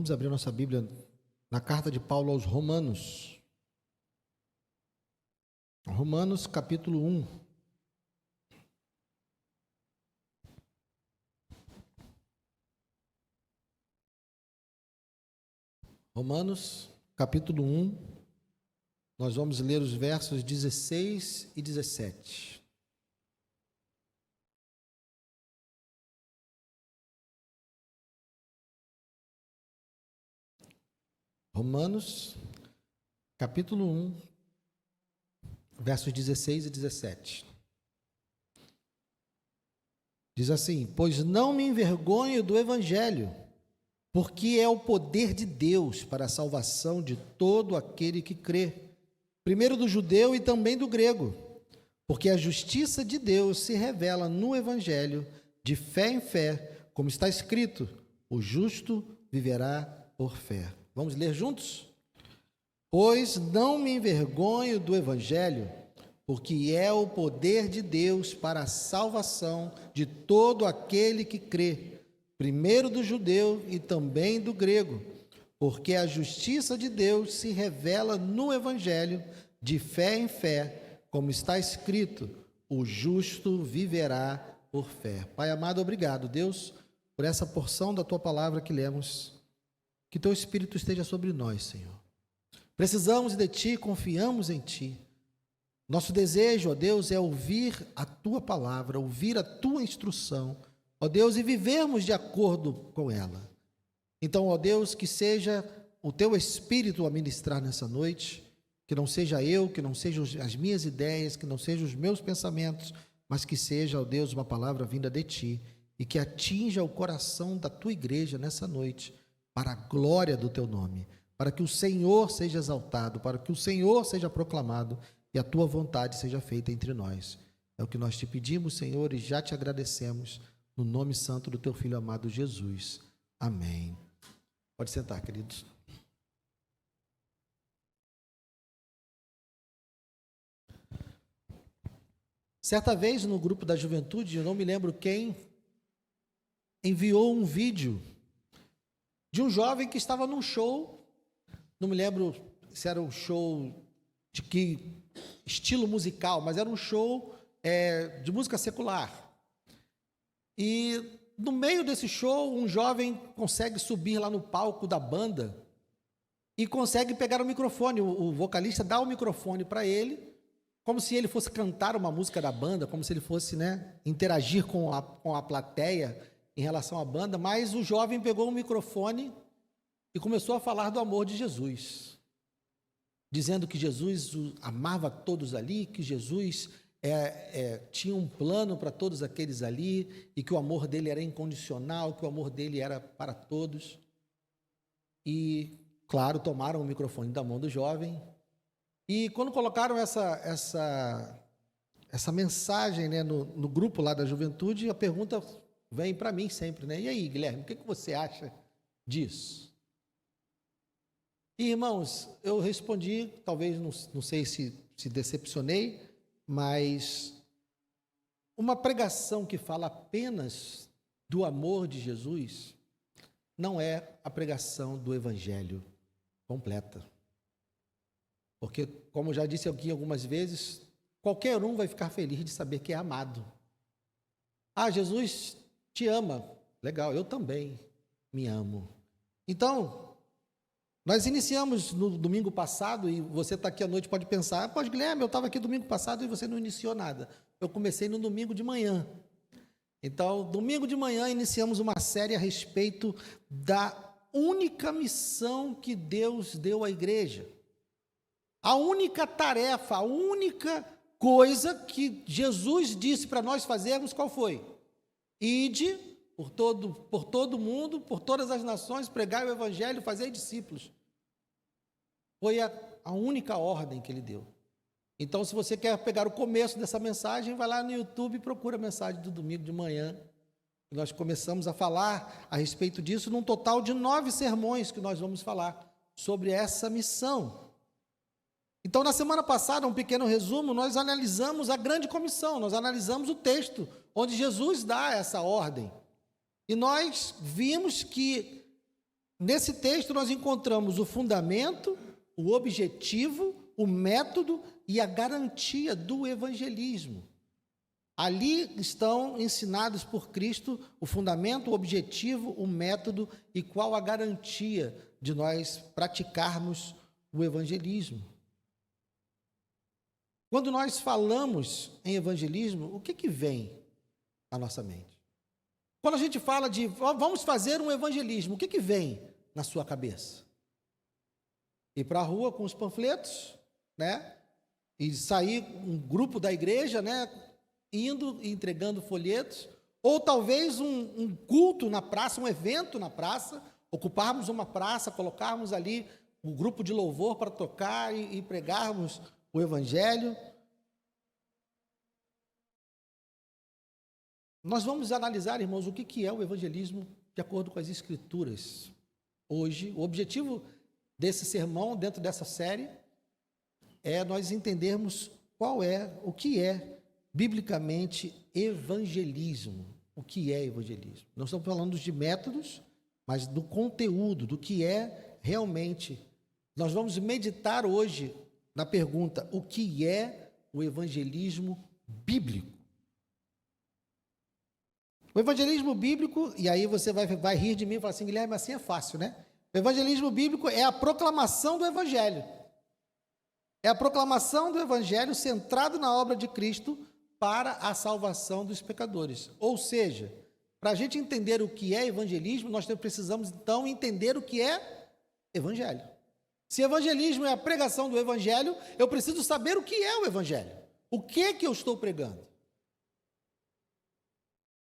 Vamos abrir nossa Bíblia na carta de Paulo aos Romanos. Romanos, capítulo 1. Romanos, capítulo 1. Nós vamos ler os versos 16 e 17. Romanos, capítulo 1, versos 16 e 17. Diz assim: pois não me envergonho do Evangelho, porque é o poder de Deus para a salvação de todo aquele que crê, primeiro do judeu e também do grego, porque a justiça de Deus se revela no Evangelho, de fé em fé, como está escrito: o justo viverá por fé. Vamos ler juntos? Pois não me envergonho do Evangelho, porque é o poder de Deus para a salvação de todo aquele que crê, primeiro do judeu e também do grego, porque a justiça de Deus se revela no Evangelho, de fé em fé, como está escrito: o justo viverá por fé. Pai amado, obrigado, Deus, por essa porção da Tua palavra que lemos. Que Teu Espírito esteja sobre nós, Senhor. Precisamos de Ti, confiamos em Ti. Nosso desejo, ó Deus, é ouvir a Tua palavra, ouvir a Tua instrução, ó Deus, e vivermos de acordo com ela. Então, ó Deus, que seja o Teu Espírito a ministrar nessa noite, que não seja eu, que não sejam as minhas ideias, que não sejam os meus pensamentos, mas que seja, ó Deus, uma palavra vinda de Ti, e que atinja o coração da Tua igreja nessa noite, para a glória do Teu nome, para que o Senhor seja exaltado, para que o Senhor seja proclamado e a Tua vontade seja feita entre nós. É o que nós Te pedimos, Senhor, e já Te agradecemos, no nome santo do Teu Filho amado Jesus. Amém. Pode sentar, queridos. Certa vez, no grupo da juventude, eu não me lembro quem, enviou um vídeo de um jovem que estava num show, não me lembro se era um show de que estilo musical, mas era um show de música secular. E no meio desse show, um jovem consegue subir lá no palco da banda e consegue pegar o microfone. O vocalista dá o microfone para ele, como se ele fosse cantar uma música da banda, como se ele fosse, interagir com a plateia em relação à banda, mas o jovem pegou o microfone e começou a falar do amor de Jesus, dizendo que Jesus amava todos ali, que Jesus tinha um plano para todos aqueles ali, e que o amor dele era incondicional, que o amor dele era para todos. E, claro, tomaram o microfone da mão do jovem, e quando colocaram essa mensagem, no grupo lá da juventude, a pergunta vem para mim sempre, E aí, Guilherme, o que você acha disso? E, irmãos, eu respondi, talvez, não sei se decepcionei, mas uma pregação que fala apenas do amor de Jesus não é a pregação do Evangelho completa. Porque, como eu já disse aqui algumas vezes, qualquer um vai ficar feliz de saber que é amado. Ah, Jesus te ama. Legal, eu também me amo. Então, nós iniciamos no domingo passado, e você está aqui à noite, pode pensar: pô, Guilherme, eu estava aqui domingo passado e você não iniciou nada. Eu comecei no domingo de manhã. Então, domingo de manhã, iniciamos uma série a respeito da única missão que Deus deu à igreja. A única tarefa, a única coisa que Jesus disse para nós fazermos, qual foi? Ide por todo mundo, por todas as nações, pregai o Evangelho, fazei discípulos. Foi a única ordem que ele deu. Então, se você quer pegar o começo dessa mensagem, vai lá no YouTube e procura a mensagem do domingo de manhã. Nós começamos a falar a respeito disso, num total de 9 sermões que nós vamos falar sobre essa missão. Então, na semana passada, um pequeno resumo, nós analisamos a grande comissão, nós analisamos o texto onde Jesus dá essa ordem. E nós vimos que Nesse texto nós encontramos o fundamento, o objetivo, o método e a garantia do evangelismo. Ali estão ensinados por Cristo o fundamento, o objetivo, o método e qual a garantia de nós praticarmos o evangelismo. Quando nós falamos em evangelismo, o que vem à nossa mente? Quando a gente fala de vamos fazer um evangelismo, o que vem na sua cabeça? Ir para a rua com os panfletos, né? E sair um grupo da igreja, né? Indo e entregando folhetos, ou talvez um culto na praça, um evento na praça, ocuparmos uma praça, colocarmos ali um grupo de louvor para tocar e pregarmos o evangelho. Nós vamos analisar, irmãos, o que é o evangelismo de acordo com as Escrituras. Hoje, o objetivo desse sermão, dentro dessa série, é nós entendermos o que é biblicamente evangelismo. O que é evangelismo? Não estamos falando de métodos, mas do conteúdo, do que é realmente. Nós vamos meditar hoje na pergunta: o que é o evangelismo bíblico? O evangelismo bíblico, e aí você vai rir de mim e falar assim: Guilherme, assim é fácil, né? O evangelismo bíblico é a proclamação do evangelho. É a proclamação do evangelho centrado na obra de Cristo para a salvação dos pecadores. Ou seja, para a gente entender o que é evangelismo, nós precisamos então entender o que é evangelho. Se evangelismo é a pregação do evangelho, eu preciso saber o que é o evangelho. O que eu estou pregando?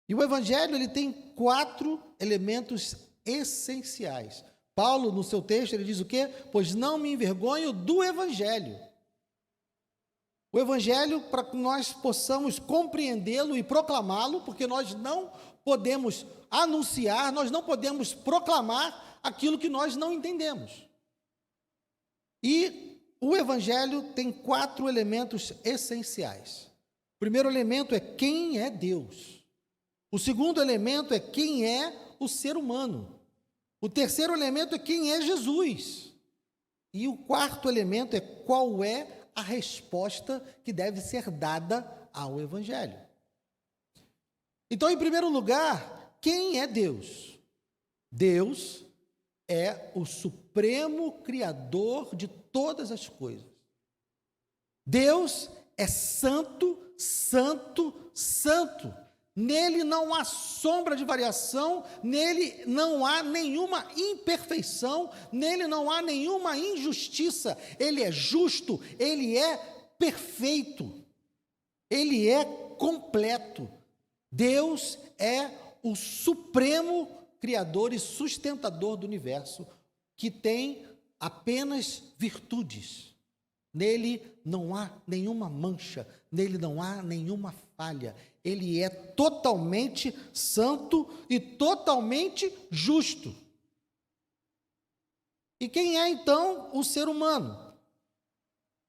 E o evangelho, ele tem 4 elementos essenciais. Paulo, no seu texto, ele diz o quê? Pois não me envergonho do evangelho. O evangelho, para que nós possamos compreendê-lo e proclamá-lo, porque nós não podemos anunciar, nós não podemos proclamar aquilo que nós não entendemos. E o evangelho tem 4 elementos essenciais. O primeiro elemento é quem é Deus. O segundo elemento é quem é o ser humano. O terceiro elemento é quem é Jesus. E o quarto elemento é qual é a resposta que deve ser dada ao evangelho. Então, em primeiro lugar, quem é Deus? Deus é o supremo criador de todas as coisas. Deus é santo, santo, santo. Nele não há sombra de variação, nele não há nenhuma imperfeição, nele não há nenhuma injustiça. Ele é justo, ele é perfeito, ele é completo. Deus é o supremo criador e sustentador do universo, que tem apenas virtudes. Nele não há nenhuma mancha, nele não há nenhuma falha. Ele é totalmente santo e totalmente justo. E quem é, então, o ser humano?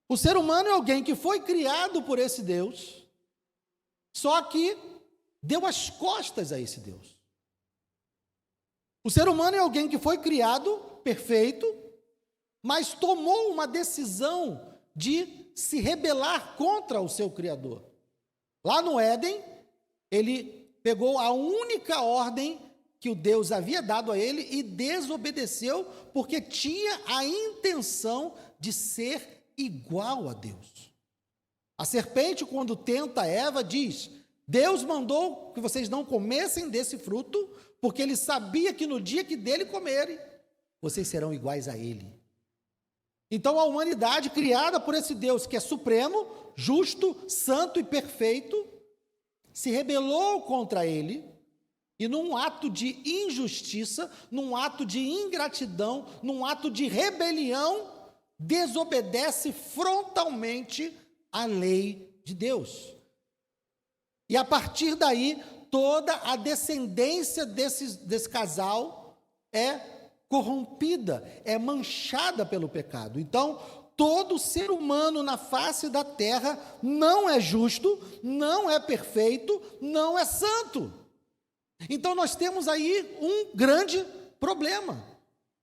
O ser humano é alguém que foi criado por esse Deus, só que deu as costas a esse Deus. O ser humano é alguém que foi criado perfeito, mas tomou uma decisão de se rebelar contra o seu Criador. Lá no Éden, ele pegou a única ordem que o Deus havia dado a ele e desobedeceu, porque tinha a intenção de ser igual a Deus. A serpente, quando tenta Eva, diz: Deus mandou que vocês não comessem desse fruto, porque ele sabia que no dia que dele comerem, vocês serão iguais a ele. Então a humanidade, criada por esse Deus que é supremo, justo, santo e perfeito, se rebelou contra ele e, num ato de injustiça, num ato de ingratidão, num ato de rebelião, desobedece frontalmente à lei de Deus. E a partir daí, toda a descendência desse casal é corrompida, é manchada pelo pecado. Então, todo ser humano na face da terra não é justo, não é perfeito, não é santo. Então nós temos aí um grande problema.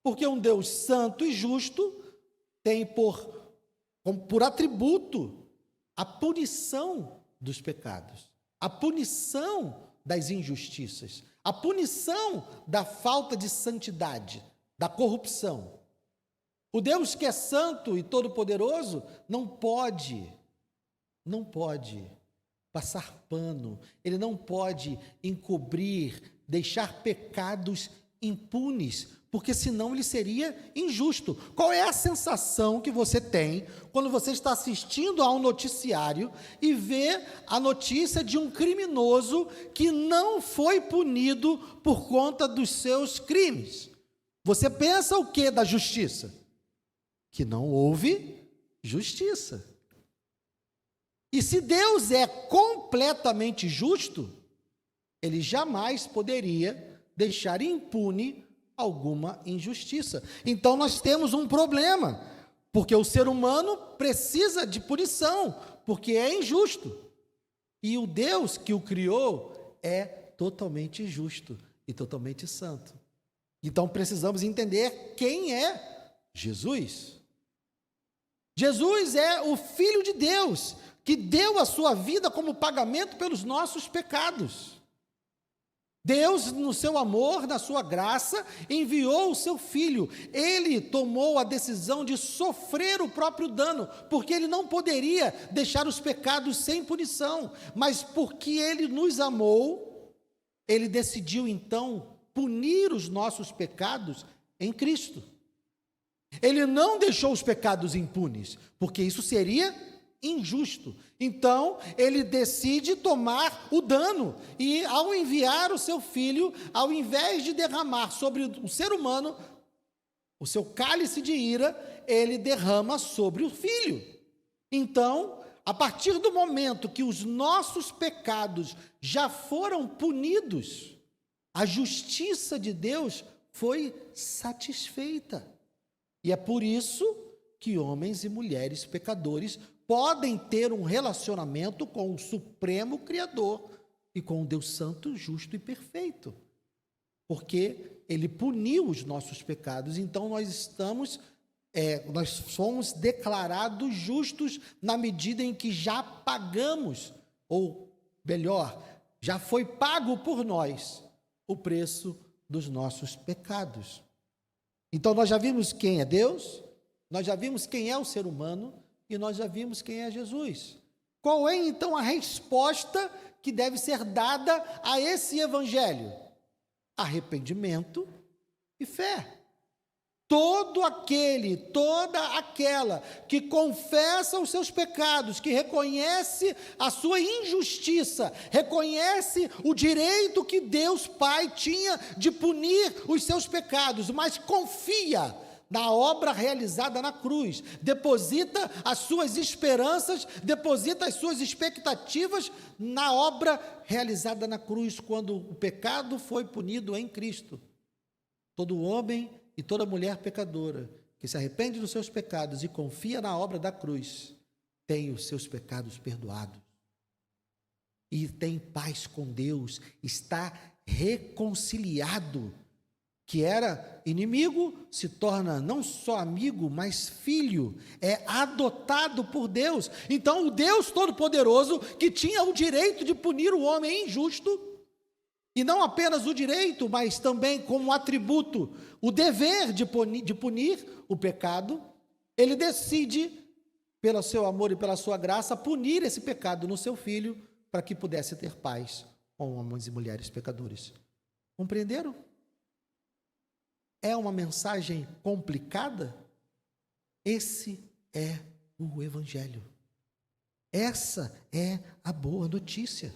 Porque um Deus santo e justo tem por atributo a punição dos pecados, a punição das injustiças, a punição da falta de santidade, da corrupção. O Deus que é santo e todo-poderoso não pode passar pano, ele não pode encobrir, deixar pecados impunes, porque senão ele seria injusto. Qual é a sensação que você tem quando você está assistindo a um noticiário e vê a notícia de um criminoso que não foi punido por conta dos seus crimes? Você pensa o que da justiça? Que não houve justiça. E se Deus é completamente justo, ele jamais poderia deixar impune alguma injustiça. Então nós temos um problema, porque o ser humano precisa de punição, porque é injusto. E o Deus que o criou é totalmente justo e totalmente santo. Então precisamos entender quem é Jesus. Jesus é o Filho de Deus, que deu a sua vida como pagamento pelos nossos pecados. Deus, no seu amor, na sua graça, enviou o seu Filho. Ele tomou a decisão de sofrer o próprio dano, porque ele não poderia deixar os pecados sem punição, mas porque ele nos amou, ele decidiu então punir os nossos pecados em Cristo. Ele não deixou os pecados impunes, porque isso seria injusto. Então, ele decide tomar o dano e, ao enviar o seu filho, ao invés de derramar sobre o ser humano o seu cálice de ira, ele derrama sobre o filho. Então, a partir do momento que os nossos pecados já foram punidos, a justiça de Deus foi satisfeita. E é por isso que homens e mulheres pecadores podem ter um relacionamento com o Supremo Criador e com o Deus Santo, justo e perfeito, porque ele puniu os nossos pecados. Então nós somos declarados justos na medida em que já pagamos, ou melhor, já foi pago por nós o preço dos nossos pecados. Então nós já vimos quem é Deus, nós já vimos quem é o ser humano, e nós já vimos quem é Jesus. Qual é então a resposta que deve ser dada a esse evangelho? Arrependimento e fé. Toda aquela que confessa os seus pecados, que reconhece a sua injustiça, reconhece o direito que Deus Pai tinha de punir os seus pecados, mas confia na obra realizada na cruz, deposita as suas esperanças, deposita as suas expectativas na obra realizada na cruz, quando o pecado foi punido em Cristo. Todo homem e toda mulher pecadora que se arrepende dos seus pecados e confia na obra da cruz, tem os seus pecados perdoados e tem paz com Deus, está reconciliado. Que era inimigo, se torna não só amigo, mas filho, é adotado por Deus. Então o Deus Todo-Poderoso, que tinha o direito de punir o homem injusto, e não apenas o direito, mas também como atributo, o dever de punir o pecado, ele decide, pelo seu amor e pela sua graça, punir esse pecado no seu filho, para que pudesse ter paz com homens e mulheres pecadores. Compreenderam? É uma mensagem complicada? Esse é o Evangelho. Essa é a boa notícia.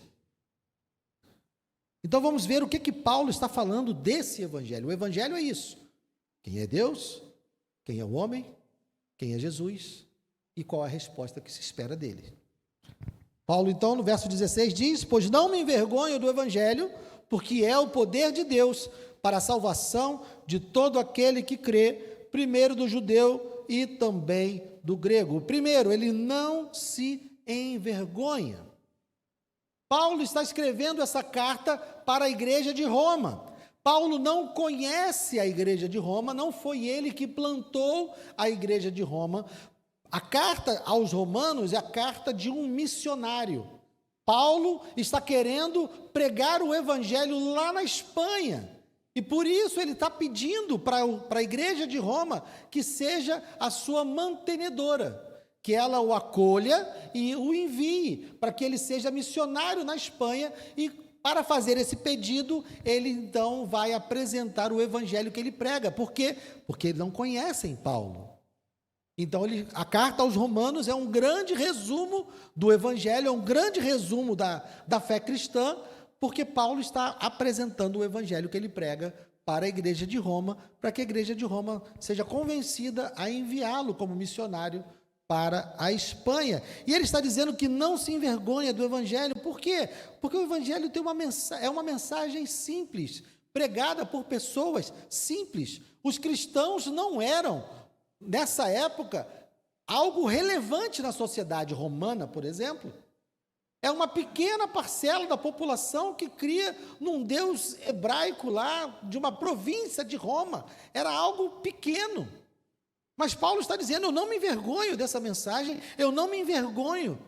Então vamos ver o que Paulo está falando desse Evangelho. O Evangelho é isso. Quem é Deus? Quem é o homem? Quem é Jesus? E qual a resposta que se espera dele? Paulo, então, no verso 16 diz: pois não me envergonho do Evangelho, porque é o poder de Deus para a salvação de todo aquele que crê, primeiro do judeu e também do grego. Primeiro, ele não se envergonha. Paulo está escrevendo essa carta para a igreja de Roma. Paulo não conhece a igreja de Roma, não foi ele que plantou a igreja de Roma. A carta aos Romanos é a carta de um missionário. Paulo está querendo pregar o evangelho lá na Espanha. E por isso ele está pedindo para a igreja de Roma que seja a sua mantenedora, que ela o acolha e o envie para que ele seja missionário na Espanha. E para fazer esse pedido, ele então vai apresentar o evangelho que ele prega. Por quê? Porque eles não conhecem Paulo. Então, a carta aos Romanos é um grande resumo do evangelho, é um grande resumo da fé cristã, porque Paulo está apresentando o evangelho que ele prega para a igreja de Roma, para que a igreja de Roma seja convencida a enviá-lo como missionário para a Espanha. E ele está dizendo que não se envergonha do evangelho. Por quê? Porque o evangelho tem é uma mensagem simples, pregada por pessoas simples. Os cristãos não eram, nessa época, algo relevante na sociedade romana, por exemplo. É uma pequena parcela da população que cria num Deus hebraico lá, de uma província de Roma. Era algo pequeno. Mas Paulo está dizendo, eu não me envergonho dessa mensagem, eu não me envergonho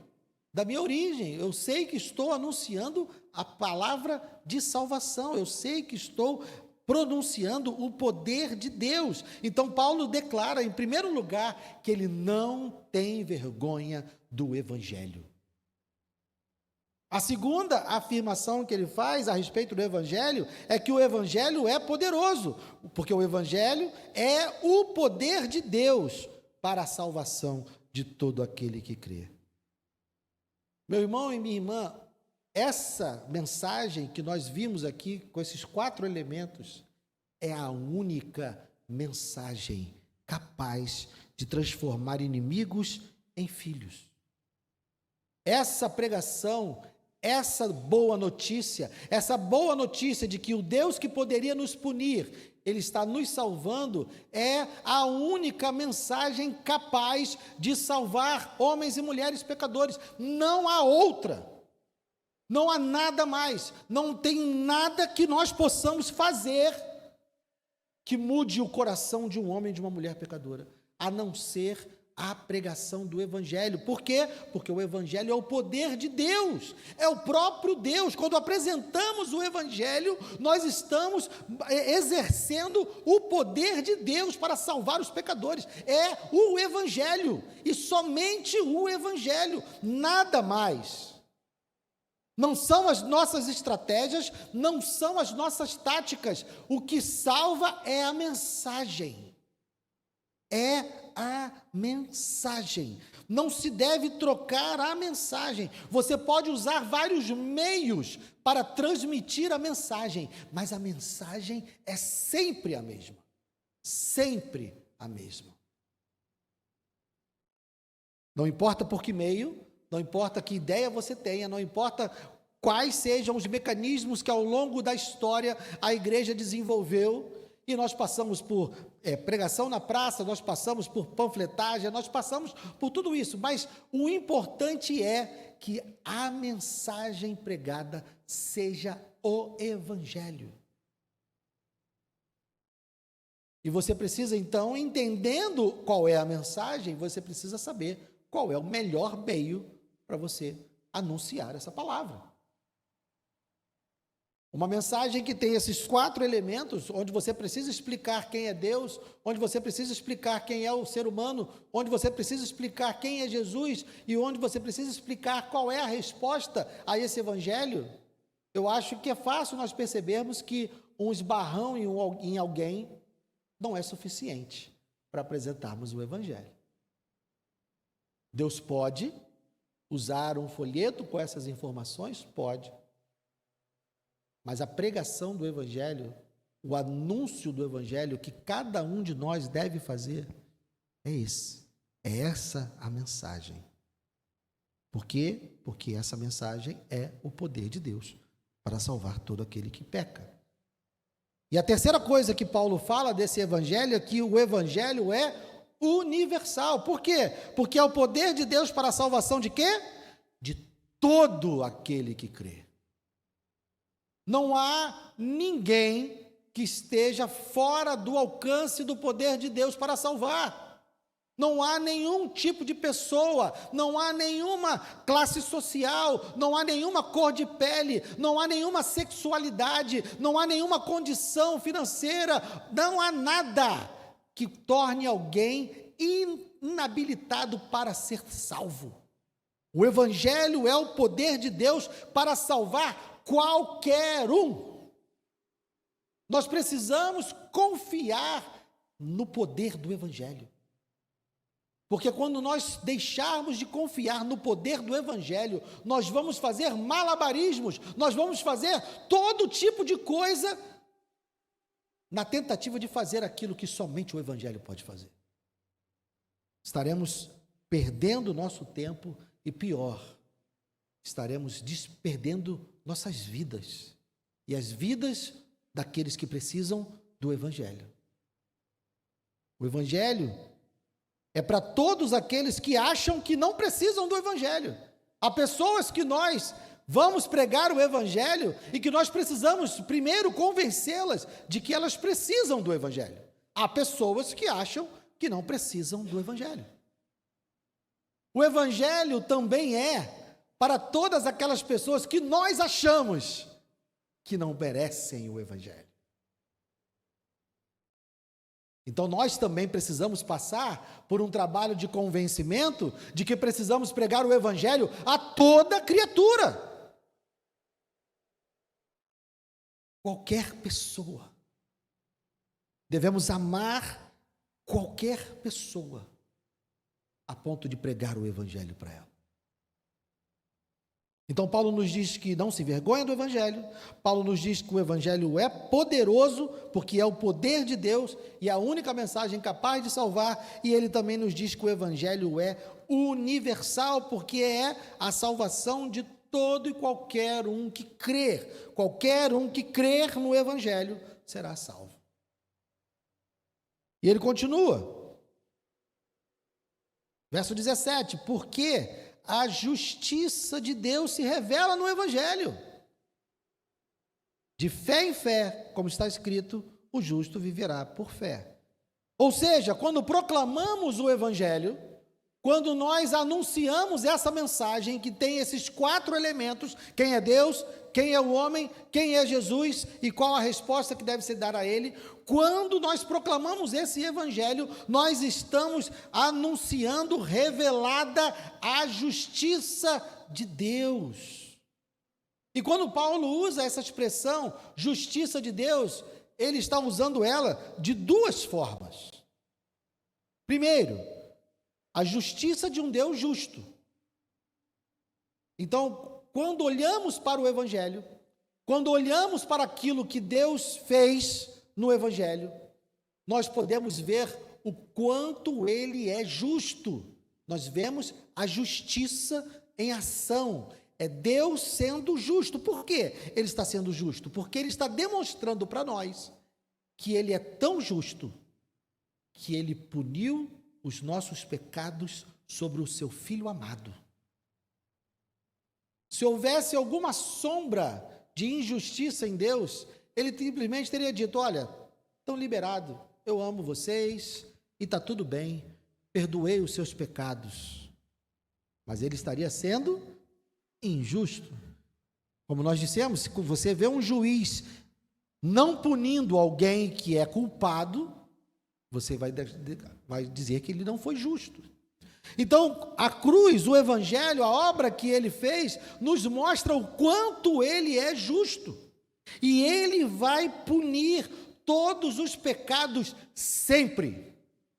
da minha origem. Eu sei que estou anunciando a palavra de salvação, eu sei que estou pronunciando o poder de Deus. Então Paulo declara, em primeiro lugar, que ele não tem vergonha do evangelho. A segunda afirmação que ele faz a respeito do evangelho é que o evangelho é poderoso, porque o evangelho é o poder de Deus para a salvação de todo aquele que crê. Meu irmão e minha irmã, essa mensagem que nós vimos aqui, com esses 4 elementos, é a única mensagem capaz de transformar inimigos em filhos. Essa pregação, essa boa notícia de que o Deus que poderia nos punir, Ele está nos salvando, é a única mensagem capaz de salvar homens e mulheres pecadores. Não há outra. Não há nada mais. Não tem nada que nós possamos fazer que mude o coração de um homem e de uma mulher pecadora, a não ser a pregação do evangelho. Por quê? Porque o evangelho é o poder de Deus, é o próprio Deus. Quando apresentamos o evangelho, nós estamos exercendo o poder de Deus para salvar os pecadores. É o evangelho, e somente o evangelho, nada mais. Não são as nossas estratégias, não são as nossas táticas. O que salva é a mensagem. É a mensagem. Não se deve trocar a mensagem. Você pode usar vários meios para transmitir a mensagem, mas a mensagem é sempre a mesma. Sempre a mesma. Não importa por que meio, não importa que ideia você tenha, não importa quais sejam os mecanismos que ao longo da história a igreja desenvolveu, e nós passamos por pregação na praça, nós passamos por panfletagem, nós passamos por tudo isso, mas o importante é que a mensagem pregada seja o evangelho. E você precisa, então, entendendo qual é a mensagem, você precisa saber qual é o melhor meio para você anunciar essa palavra. Uma mensagem que tem esses 4 elementos, onde você precisa explicar quem é Deus, onde você precisa explicar quem é o ser humano, onde você precisa explicar quem é Jesus e onde você precisa explicar qual é a resposta a esse evangelho. Eu acho que é fácil nós percebermos que um esbarrão em alguém não é suficiente para apresentarmos o evangelho. Deus pode usar um folheto com essas informações? Pode. Mas a pregação do evangelho, o anúncio do evangelho que cada um de nós deve fazer, é esse. É essa a mensagem. Por quê? Porque essa mensagem é o poder de Deus para salvar todo aquele que peca. E a terceira coisa que Paulo fala desse evangelho é que o evangelho é universal. Por quê? Porque é o poder de Deus para a salvação de quê? De todo aquele que crê. Não há ninguém que esteja fora do alcance do poder de Deus para salvar. Não há nenhum tipo de pessoa, não há nenhuma classe social, não há nenhuma cor de pele, não há nenhuma sexualidade, não há nenhuma condição financeira, não há nada que torne alguém inabilitado para ser salvo. O Evangelho é o poder de Deus para salvar qualquer um. Nós precisamos confiar no poder do Evangelho. Porque quando nós deixarmos de confiar no poder do Evangelho, nós vamos fazer malabarismos, nós vamos fazer todo tipo de coisa na tentativa de fazer aquilo que somente o Evangelho pode fazer. Estaremos perdendo nosso tempo e pior, estaremos perdendo nossas vidas e as vidas daqueles que precisam do Evangelho. O Evangelho é para todos aqueles que acham que não precisam do Evangelho. Há pessoas que nós vamos pregar o Evangelho e que nós precisamos primeiro convencê-las de que elas precisam do Evangelho. Há pessoas que acham que não precisam do Evangelho. O Evangelho também é para todas aquelas pessoas que nós achamos que não merecem o Evangelho. Então nós também precisamos passar por um trabalho de convencimento de que precisamos pregar o Evangelho a toda criatura. Qualquer pessoa. Devemos amar qualquer pessoa a ponto de pregar o Evangelho para ela. Então Paulo nos diz que não se envergonha do Evangelho, Paulo nos diz que o Evangelho é poderoso, porque é o poder de Deus e a única mensagem capaz de salvar, e ele também nos diz que o Evangelho é universal, porque é a salvação de todo e qualquer um que crer. Qualquer um que crer no Evangelho será salvo. E ele continua, verso 17, porque a justiça de Deus se revela no Evangelho. De fé em fé, como está escrito, o justo viverá por fé. Ou seja, quando proclamamos o Evangelho, quando nós anunciamos essa mensagem que tem esses 4 elementos, quem é Deus, quem é o homem, quem é Jesus e qual a resposta que deve ser dada a ele, quando nós proclamamos esse Evangelho, nós estamos anunciando revelada a justiça de Deus. E quando Paulo usa essa expressão, justiça de Deus, ele está usando ela de 2 formas. Primeiro, a justiça de um Deus justo. Então, quando olhamos para o Evangelho, quando olhamos para aquilo que Deus fez no Evangelho, nós podemos ver o quanto Ele é justo. Nós vemos a justiça em ação. É Deus sendo justo. Por quê Ele está sendo justo? Porque Ele está demonstrando para nós que Ele é tão justo que Ele puniu os nossos pecados sobre o seu Filho amado. Se houvesse alguma sombra de injustiça em Deus, Ele simplesmente teria dito, olha, estão liberados, eu amo vocês e está tudo bem, perdoei os seus pecados. Mas Ele estaria sendo injusto. Como nós dissemos, se você vê um juiz não punindo alguém que é culpado, você vai dizer que ele não foi justo. Então, a cruz, o Evangelho, a obra que ele fez, nos mostra o quanto ele é justo. E ele vai punir todos os pecados sempre.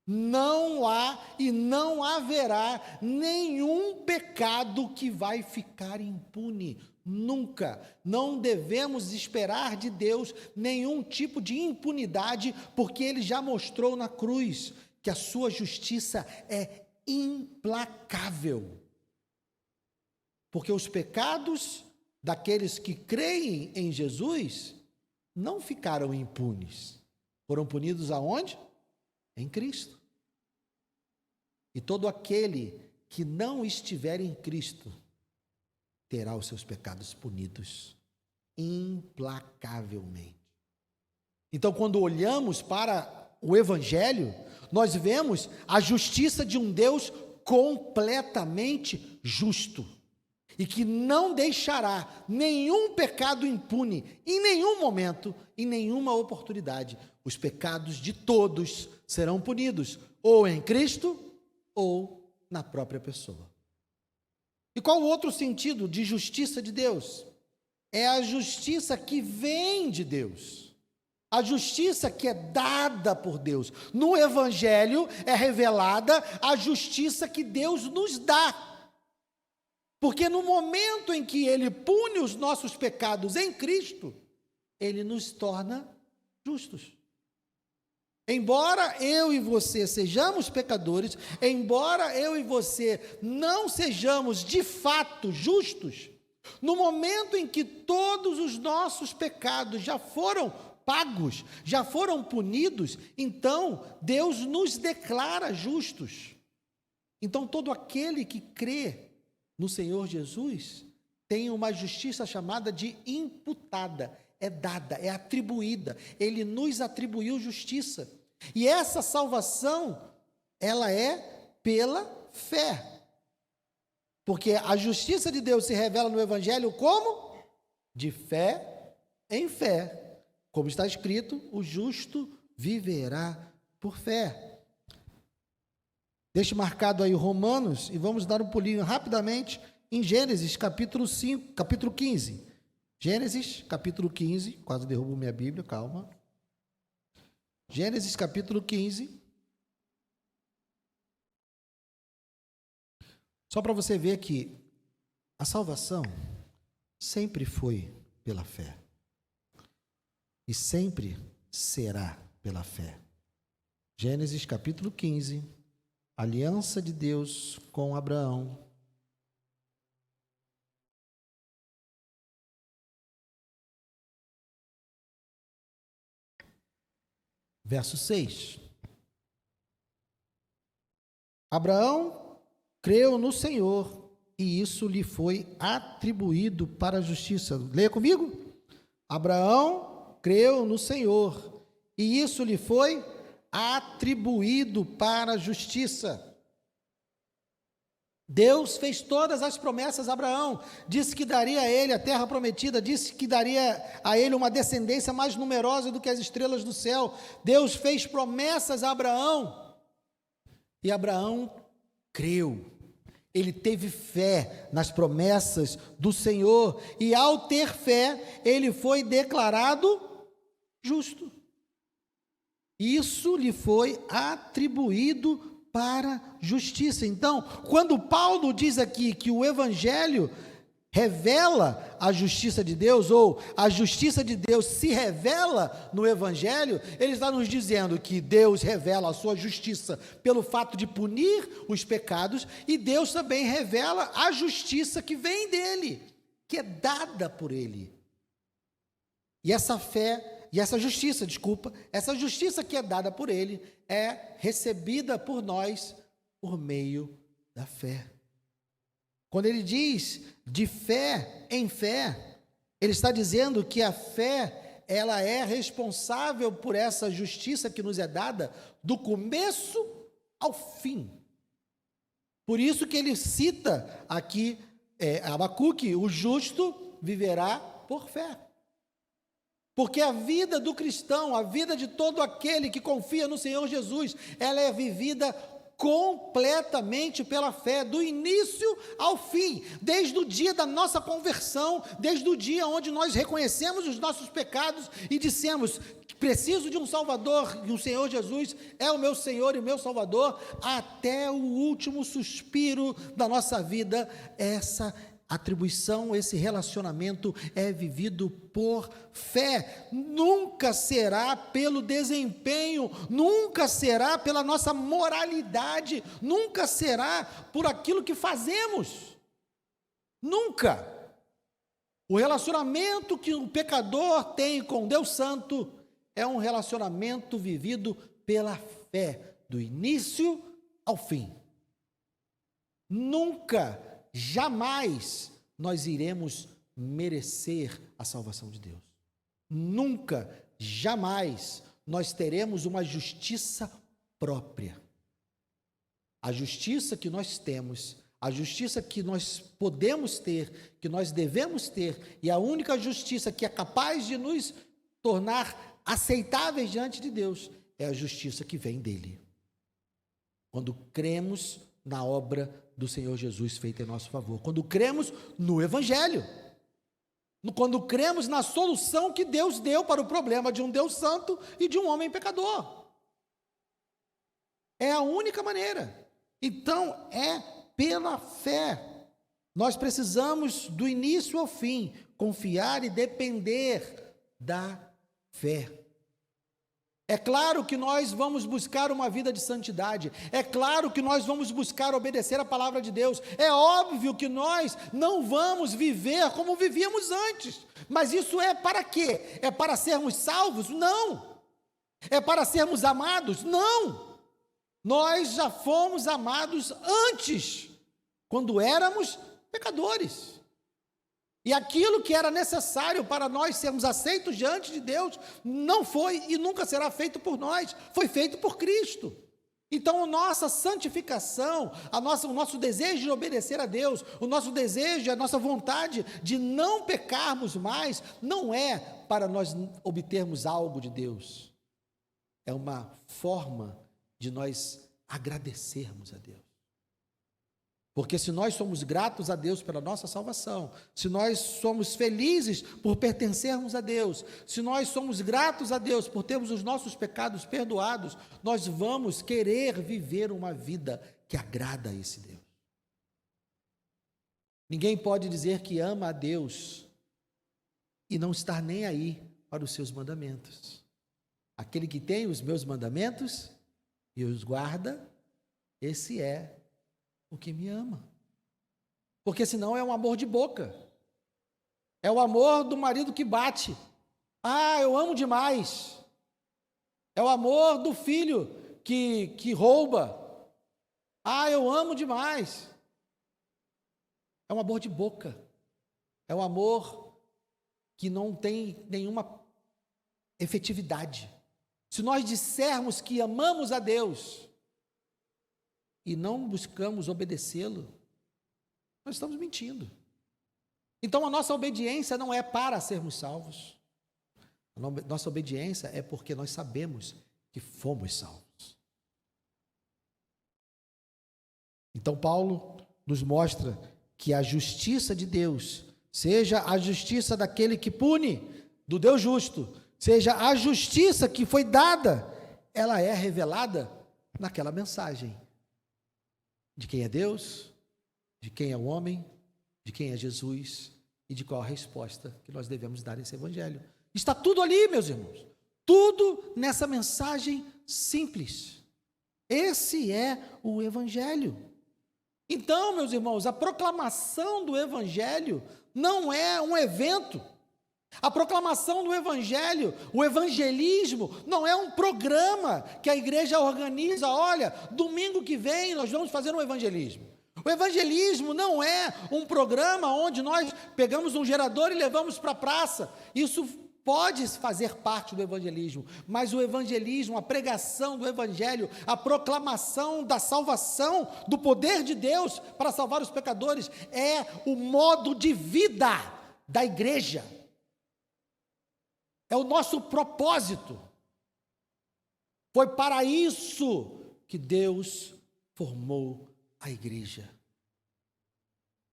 Não há e não haverá nenhum pecado que vai ficar impune. Nunca. Não devemos esperar de Deus nenhum tipo de impunidade, porque Ele já mostrou na cruz que a sua justiça é implacável. Porque os pecados daqueles que creem em Jesus não ficaram impunes. Foram punidos aonde? Em Cristo. E todo aquele que não estiver em Cristo terá os seus pecados punidos implacavelmente. Então, quando olhamos para o Evangelho, nós vemos a justiça de um Deus completamente justo e que não deixará nenhum pecado impune, em nenhum momento, em nenhuma oportunidade. Os pecados de todos serão punidos, ou em Cristo, ou na própria pessoa. E qual o outro sentido de justiça de Deus? É a justiça que vem de Deus. A justiça que é dada por Deus. No Evangelho é revelada a justiça que Deus nos dá. Porque no momento em que Ele pune os nossos pecados em Cristo, Ele nos torna justos. Embora eu e você sejamos pecadores, embora eu e você não sejamos de fato justos, no momento em que todos os nossos pecados já foram pagos, já foram punidos, então Deus nos declara justos. Então todo aquele que crê no Senhor Jesus tem uma justiça chamada de imputada, é dada, é atribuída. Ele nos atribuiu justiça. E essa salvação, ela é pela fé. Porque a justiça de Deus se revela no Evangelho como? De fé em fé. Como está escrito, o justo viverá por fé. Deixe marcado aí Romanos e vamos dar um pulinho rapidamente em Gênesis capítulo 15. Gênesis capítulo 15, quase derrubo minha Bíblia, calma. Gênesis capítulo 15. Só para você ver que a salvação sempre foi pela fé. E sempre será pela fé. Gênesis capítulo 15, aliança de Deus com Abraão. Verso 6. Abraão creu no Senhor e isso lhe foi atribuído para a justiça. Leia comigo. Abraão creu no Senhor e isso lhe foi atribuído para a justiça. Deus fez todas as promessas a Abraão, disse que daria a ele a terra prometida, disse que daria a ele uma descendência mais numerosa do que as estrelas do céu. Deus fez promessas a Abraão e Abraão creu. Ele teve fé nas promessas do Senhor e ao ter fé, ele foi declarado justo. Isso lhe foi atribuído para justiça. Então, quando Paulo diz aqui que o Evangelho revela a justiça de Deus, ou a justiça de Deus se revela no Evangelho, ele está nos dizendo que Deus revela a sua justiça pelo fato de punir os pecados, e Deus também revela a justiça que vem dele, que é dada por ele. E essa essa justiça que é dada por ele, é recebida por nós por meio da fé. Quando ele diz de fé em fé, ele está dizendo que a fé, ela é responsável por essa justiça que nos é dada do começo ao fim. Por isso que ele cita aqui Abacuque, o justo viverá por fé. Porque a vida do cristão, a vida de todo aquele que confia no Senhor Jesus, ela é vivida completamente pela fé, do início ao fim, desde o dia da nossa conversão, desde o dia onde nós reconhecemos os nossos pecados e dissemos que preciso de um Salvador, e o Senhor Jesus é o meu Senhor e o meu Salvador, até o último suspiro da nossa vida, essa atribuição, esse relacionamento é vivido por fé, nunca será pelo desempenho, nunca será pela nossa moralidade, nunca será por aquilo que fazemos, nunca. O relacionamento que o pecador tem com Deus Santo é um relacionamento vivido pela fé, do início ao fim. Nunca, jamais nós iremos merecer a salvação de Deus. Nunca, jamais nós teremos uma justiça própria. A justiça que nós temos, a justiça que nós podemos ter, que nós devemos ter, e a única justiça que é capaz de nos tornar aceitáveis diante de Deus, é a justiça que vem dele. Quando cremos na obra do Senhor Jesus feita em nosso favor, quando cremos no Evangelho, quando cremos na solução que Deus deu para o problema de um Deus santo e de um homem pecador. É a única maneira. Então, é pela fé. Nós precisamos, do início ao fim, confiar e depender da fé. É claro que nós vamos buscar uma vida de santidade, é claro que nós vamos buscar obedecer a palavra de Deus, é óbvio que nós não vamos viver como vivíamos antes, mas isso é para quê? É para sermos salvos? Não. É para sermos amados? Não. Nós já fomos amados antes, quando éramos pecadores. E aquilo que era necessário para nós sermos aceitos diante de Deus, não foi e nunca será feito por nós, foi feito por Cristo. Então, a nossa santificação, o nosso desejo de obedecer a Deus, o nosso desejo, a nossa vontade de não pecarmos mais, não é para nós obtermos algo de Deus. É uma forma de nós agradecermos a Deus. Porque se nós somos gratos a Deus pela nossa salvação, se nós somos felizes por pertencermos a Deus, se nós somos gratos a Deus por termos os nossos pecados perdoados, nós vamos querer viver uma vida que agrada a esse Deus. Ninguém pode dizer que ama a Deus e não estar nem aí para os seus mandamentos. Aquele que tem os meus mandamentos e os guarda, esse é o que me ama. Porque senão é um amor de boca. É o amor do marido que bate. Ah, eu amo demais. É o amor do filho que rouba. Ah, eu amo demais. É um amor de boca. É um amor que não tem nenhuma efetividade. Se nós dissermos que amamos a Deus e não buscamos obedecê-lo, nós estamos mentindo. Então a nossa obediência não é para sermos salvos. A nossa obediência é porque nós sabemos que fomos salvos. Então Paulo nos mostra que a justiça de Deus, seja a justiça daquele que pune, do Deus justo, seja a justiça que foi dada, ela é revelada naquela mensagem. De quem é Deus, de quem é o homem, de quem é Jesus e de qual a resposta que nós devemos dar a esse evangelho. Está tudo ali, meus irmãos. Tudo nessa mensagem simples. Esse é o evangelho. Então, meus irmãos, a proclamação do evangelho não é um evento. A proclamação do evangelho, o evangelismo, não é um programa que a igreja organiza. Olha, domingo que vem nós vamos fazer um evangelismo. O evangelismo não é um programa onde nós pegamos um gerador e levamos para a praça. Isso pode fazer parte do evangelismo, mas o evangelismo, a pregação do evangelho, a proclamação da salvação, do poder de Deus para salvar os pecadores, é o modo de vida da igreja. É o nosso propósito. Foi para isso que Deus formou a igreja.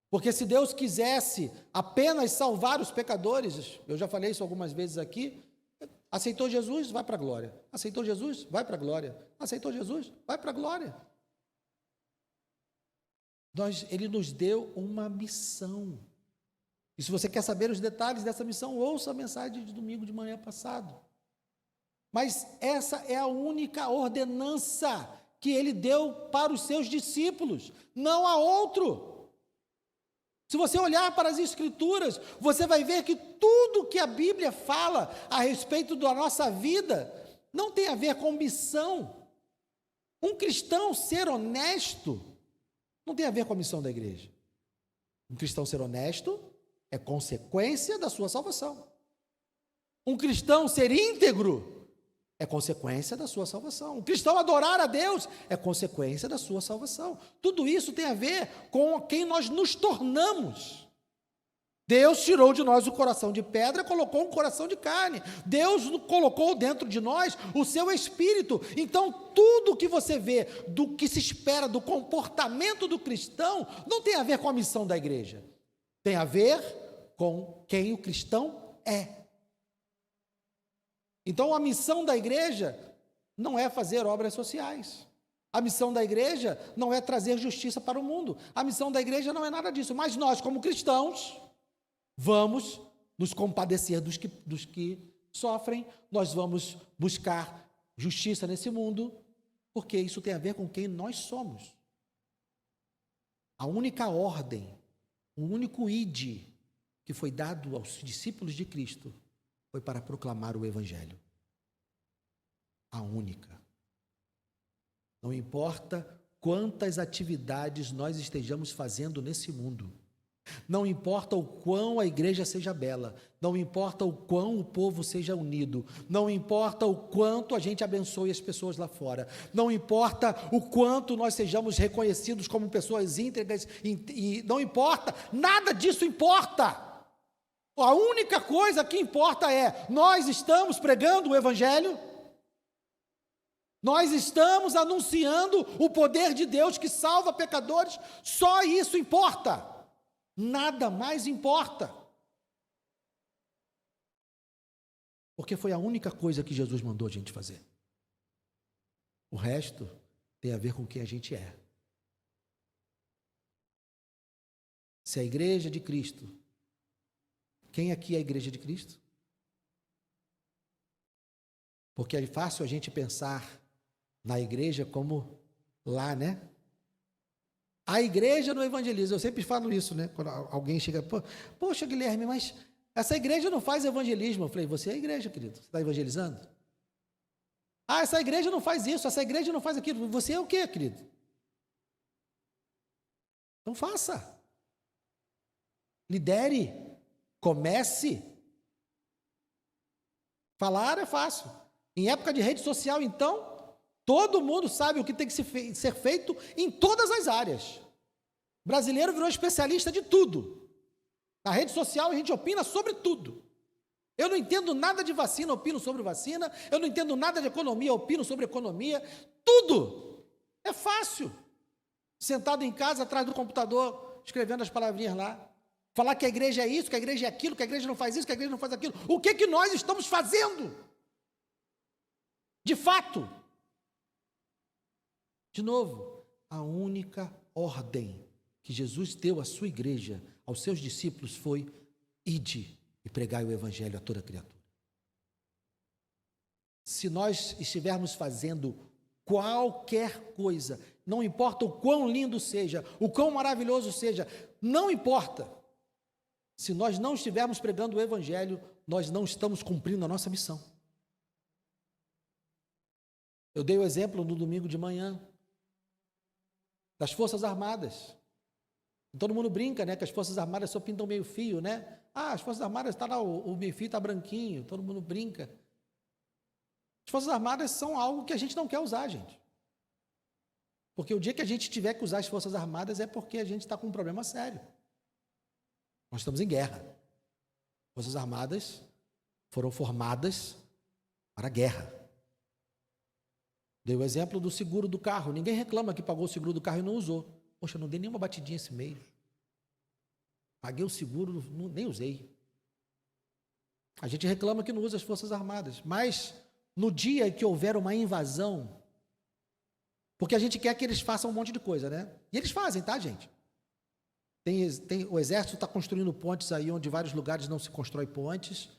Porque se Deus quisesse apenas salvar os pecadores, eu já falei isso algumas vezes aqui, aceitou Jesus, vai para a glória. Aceitou Jesus, vai para a glória. Aceitou Jesus, vai para a glória. Ele nos deu uma missão. E se você quer saber os detalhes dessa missão, ouça a mensagem de domingo de manhã passado. Mas essa é a única ordenança que ele deu para os seus discípulos, não há outro. Se você olhar para as Escrituras, você vai ver que tudo que a Bíblia fala a respeito da nossa vida não tem a ver com missão. Um cristão ser honesto não tem a ver com a missão da igreja. Um cristão ser honesto é consequência da sua salvação. Um cristão ser íntegro é consequência da sua salvação. Um cristão adorar a Deus é consequência da sua salvação. Tudo isso tem a ver com quem nós nos tornamos. Deus tirou de nós o coração de pedra, colocou um coração de carne. Deus colocou dentro de nós o seu espírito. Então, tudo que você vê, do que se espera do comportamento do cristão, não tem a ver com a missão da igreja. Tem a ver com quem o cristão é. Então, a missão da igreja não é fazer obras sociais. A missão da igreja não é trazer justiça para o mundo. A missão da igreja não é nada disso. Mas nós, como cristãos, vamos nos compadecer dos que sofrem, nós vamos buscar justiça nesse mundo, porque isso tem a ver com quem nós somos. A única ordem, o único ide que foi dado aos discípulos de Cristo foi para proclamar o Evangelho. A única. Não importa quantas atividades nós estejamos fazendo nesse mundo, não importa o quão a igreja seja bela, não importa o quão o povo seja unido, não importa o quanto a gente abençoe as pessoas lá fora, não importa o quanto nós sejamos reconhecidos como pessoas íntegras, e não importa, nada disso importa. A única coisa que importa é, nós estamos pregando o Evangelho, nós estamos anunciando o poder de Deus que salva pecadores, só isso importa. Nada mais importa. Porque foi a única coisa que Jesus mandou a gente fazer. O resto tem a ver com quem a gente é. Se a igreja de Cristo, quem aqui é a igreja de Cristo? Porque é fácil a gente pensar na igreja como lá, né? A igreja não evangeliza, eu sempre falo isso, né? Quando alguém chega, poxa, Guilherme, mas essa igreja não faz evangelismo. Eu falei, você é a igreja, querido, você está evangelizando? Ah, essa igreja não faz isso, essa igreja não faz aquilo. Você é o quê, querido? Então faça. Lidere, comece. Falar é fácil. Em época de rede social, então, todo mundo sabe o que tem que ser feito em todas as áreas. O brasileiro virou especialista de tudo. Na rede social a gente opina sobre tudo. Eu não entendo nada de vacina, opino sobre vacina. Eu não entendo nada de economia, opino sobre economia. Tudo. É fácil. Sentado em casa, atrás do computador, escrevendo as palavrinhas lá. Falar que a igreja é isso, que a igreja é aquilo, que a igreja não faz isso, que a igreja não faz aquilo. O que nós estamos fazendo? De fato. De novo, a única ordem que Jesus deu à sua igreja, aos seus discípulos, foi: ide e pregai o Evangelho a toda criatura. Se nós estivermos fazendo qualquer coisa, não importa o quão lindo seja, o quão maravilhoso seja, não importa. Se nós não estivermos pregando o Evangelho, nós não estamos cumprindo a nossa missão. Eu dei o exemplo no domingo de manhã das Forças Armadas. Todo mundo brinca, né, que as Forças Armadas só pintam meio fio, né? Ah, as Forças Armadas, está lá, o meio fio está branquinho, todo mundo brinca. As Forças Armadas são algo que a gente não quer usar, gente. Porque o dia que a gente tiver que usar as Forças Armadas é porque a gente está com um problema sério. Nós estamos em guerra. As Forças Armadas foram formadas para a guerra. Dei o exemplo do seguro do carro. Ninguém reclama que pagou o seguro do carro e não usou. Poxa, eu não dei nenhuma batidinha esse mês. Paguei o seguro, nem usei. A gente reclama que não usa as Forças Armadas. Mas no dia que houver uma invasão, porque a gente quer que eles façam um monte de coisa, né? E eles fazem, tá, gente? O Exército está construindo pontes aí onde vários lugares não se constrói pontes.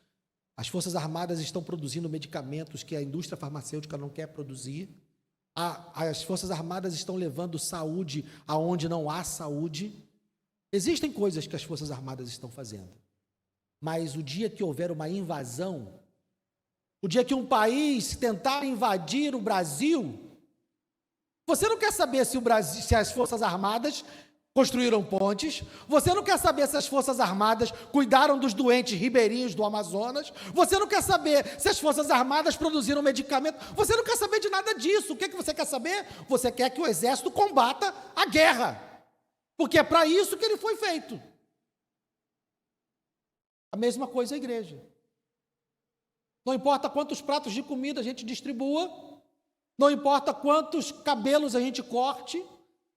As Forças Armadas estão produzindo medicamentos que a indústria farmacêutica não quer produzir. As Forças Armadas estão levando saúde aonde não há saúde. Existem coisas que as Forças Armadas estão fazendo. Mas o dia que houver uma invasão, o dia que um país tentar invadir o Brasil, você não quer saber se as Forças Armadas construíram pontes, você não quer saber se as Forças Armadas cuidaram dos doentes ribeirinhos do Amazonas, você não quer saber se as Forças Armadas produziram medicamento, você não quer saber de nada disso. O que você quer saber? Você quer que o exército combata a guerra, porque é para isso que ele foi feito. A mesma coisa a igreja. Não importa quantos pratos de comida a gente distribua, não importa quantos cabelos a gente corte,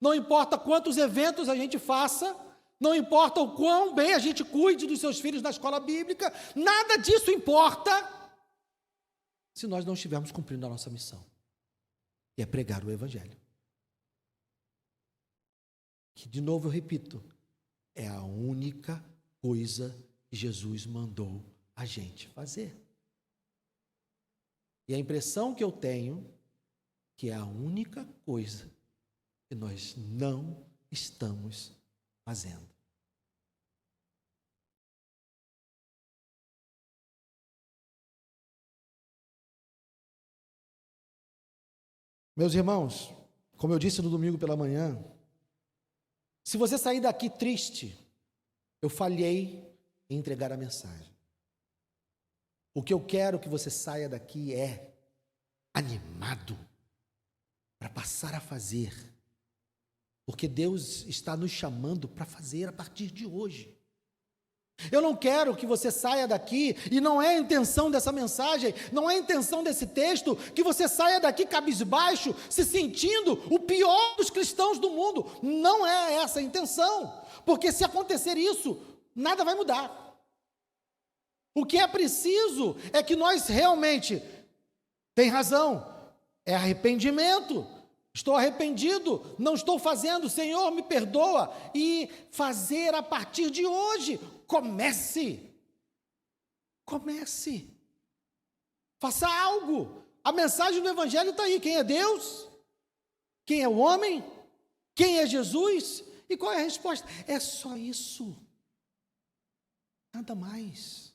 não importa quantos eventos a gente faça, não importa o quão bem a gente cuide dos seus filhos na escola bíblica, nada disso importa se nós não estivermos cumprindo a nossa missão, que é pregar o Evangelho. Que, de novo eu repito, é a única coisa que Jesus mandou a gente fazer. E a impressão que eu tenho que é a única coisa que nós não estamos fazendo. Meus irmãos, como eu disse no domingo pela manhã, se você sair daqui triste, eu falhei em entregar a mensagem. O que eu quero que você saia daqui é animado para passar a fazer, porque Deus está nos chamando para fazer a partir de hoje. Eu não quero que você saia daqui, e não é a intenção dessa mensagem, não é a intenção desse texto, que você saia daqui cabisbaixo, se sentindo o pior dos cristãos do mundo. Não é essa a intenção, porque se acontecer isso, nada vai mudar. O que é preciso é que nós realmente, tem razão, é arrependimento. Estou arrependido, não estou fazendo, Senhor, me perdoa. E fazer a partir de hoje. Comece. Faça algo. A mensagem do Evangelho está aí. Quem é Deus? Quem é o homem? Quem é Jesus? E qual é a resposta? É só isso. Nada mais.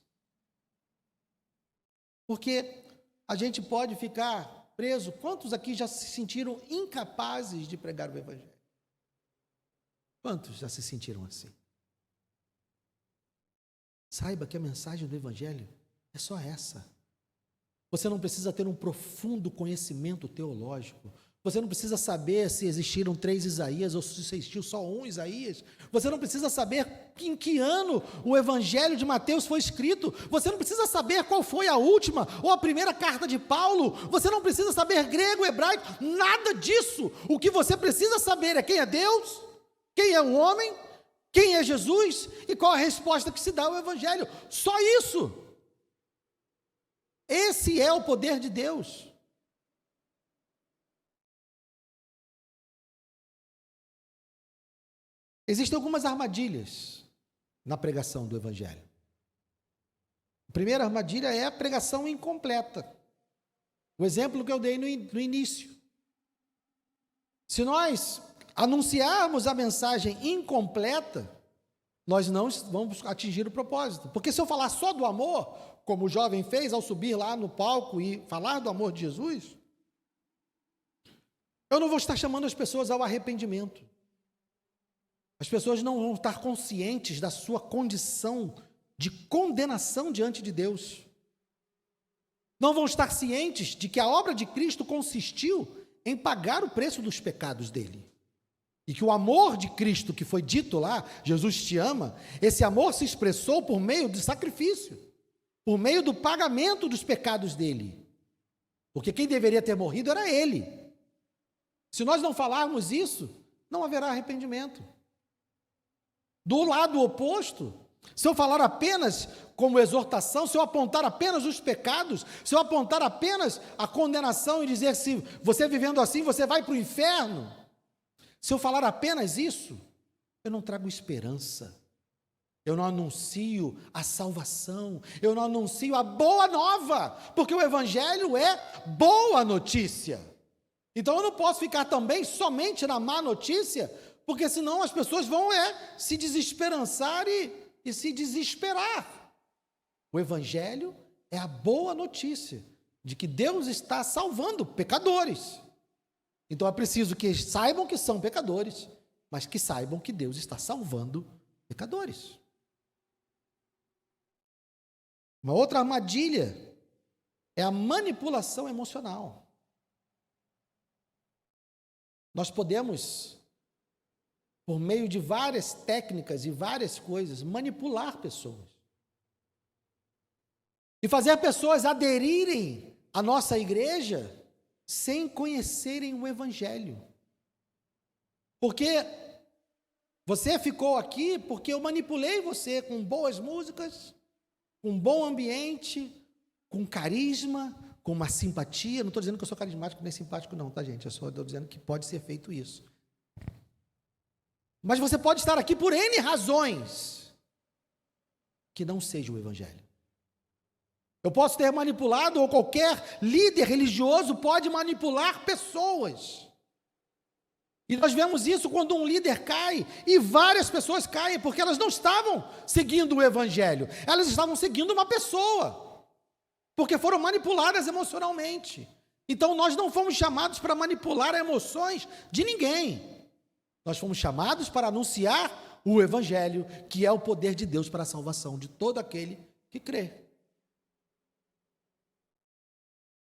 Porque a gente pode ficar preso. Quantos aqui já se sentiram incapazes de pregar o Evangelho? Quantos já se sentiram assim? Saiba que a mensagem do Evangelho é só essa. Você não precisa ter um profundo conhecimento teológico. Você não precisa saber se existiram 3 Isaías ou se existiu só um Isaías. Você não precisa saber em que ano o Evangelho de Mateus foi escrito. Você não precisa saber qual foi a última ou a primeira carta de Paulo. Você não precisa saber grego, hebraico, nada disso. O que você precisa saber é quem é Deus, quem é o homem, quem é Jesus e qual a resposta que se dá ao Evangelho. Só isso. Esse é o poder de Deus. Existem algumas armadilhas na pregação do Evangelho. A primeira armadilha é a pregação incompleta. O exemplo que eu dei no início. Se nós anunciarmos a mensagem incompleta, nós não vamos atingir o propósito. Porque se eu falar só do amor, como o jovem fez ao subir lá no palco e falar do amor de Jesus, eu não vou estar chamando as pessoas ao arrependimento. As pessoas não vão estar conscientes da sua condição de condenação diante de Deus. Não vão estar cientes de que a obra de Cristo consistiu em pagar o preço dos pecados dele. E que o amor de Cristo que foi dito lá, Jesus te ama, esse amor se expressou por meio do sacrifício, por meio do pagamento dos pecados dele. Porque quem deveria ter morrido era ele. Se nós não falarmos isso, não haverá arrependimento. Do lado oposto, se eu falar apenas como exortação, se eu apontar apenas os pecados, se eu apontar apenas a condenação e dizer se você vivendo assim, você vai para o inferno, se eu falar apenas isso, eu não trago esperança, eu não anuncio a salvação, eu não anuncio a boa nova, porque o Evangelho é boa notícia. Então eu não posso ficar também somente na má notícia, porque senão as pessoas vão se desesperançar e se desesperar. O Evangelho é a boa notícia de que Deus está salvando pecadores. Então é preciso que saibam que são pecadores mas que saibam que Deus está salvando pecadores. Uma outra armadilha é a manipulação emocional. Nós podemos, por meio de várias técnicas e várias coisas, manipular pessoas. E fazer pessoas aderirem à nossa igreja sem conhecerem o Evangelho. Porque você ficou aqui porque eu manipulei você com boas músicas, com um bom ambiente, com carisma, com uma simpatia. Não estou dizendo que eu sou carismático nem simpático não, tá, gente? Eu só estou dizendo que pode ser feito isso. Mas você pode estar aqui por N razões que não seja o Evangelho. Eu posso ter manipulado, ou qualquer líder religioso pode manipular pessoas. E nós vemos isso quando um líder cai, e várias pessoas caem, porque elas não estavam seguindo o Evangelho, elas estavam seguindo uma pessoa, porque foram manipuladas emocionalmente. Então nós não fomos chamados para manipular emoções de ninguém, nós fomos chamados para anunciar o Evangelho, que é o poder de Deus para a salvação de todo aquele que crê.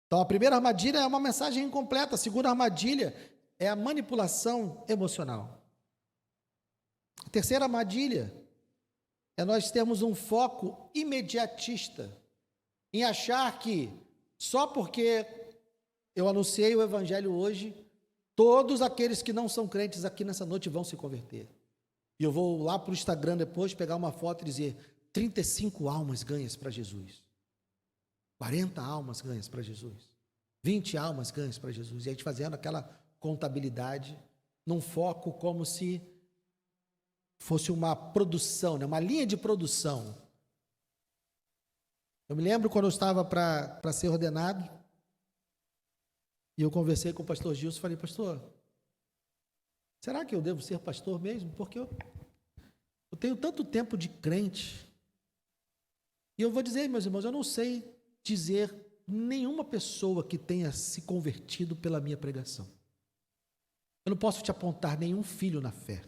Então a primeira armadilha é uma mensagem incompleta, a segunda armadilha é a manipulação emocional. A terceira armadilha é nós termos um foco imediatista em achar que só porque eu anunciei o Evangelho hoje, todos aqueles que não são crentes aqui nessa noite vão se converter. E eu vou lá para o Instagram depois pegar uma foto e dizer 35 almas ganhas para Jesus, 40 almas ganhas para Jesus, 20 almas ganhas para Jesus, e a gente fazendo aquela contabilidade, num foco como se fosse uma produção, né? Uma linha de produção. Eu me lembro quando eu estava para ser ordenado, e eu conversei com o pastor Gilson, falei, pastor, será que eu devo ser pastor mesmo? Porque eu tenho tanto tempo de crente, e eu vou dizer, meus irmãos, eu não sei dizer nenhuma pessoa que tenha se convertido pela minha pregação. Eu não posso te apontar nenhum filho na fé.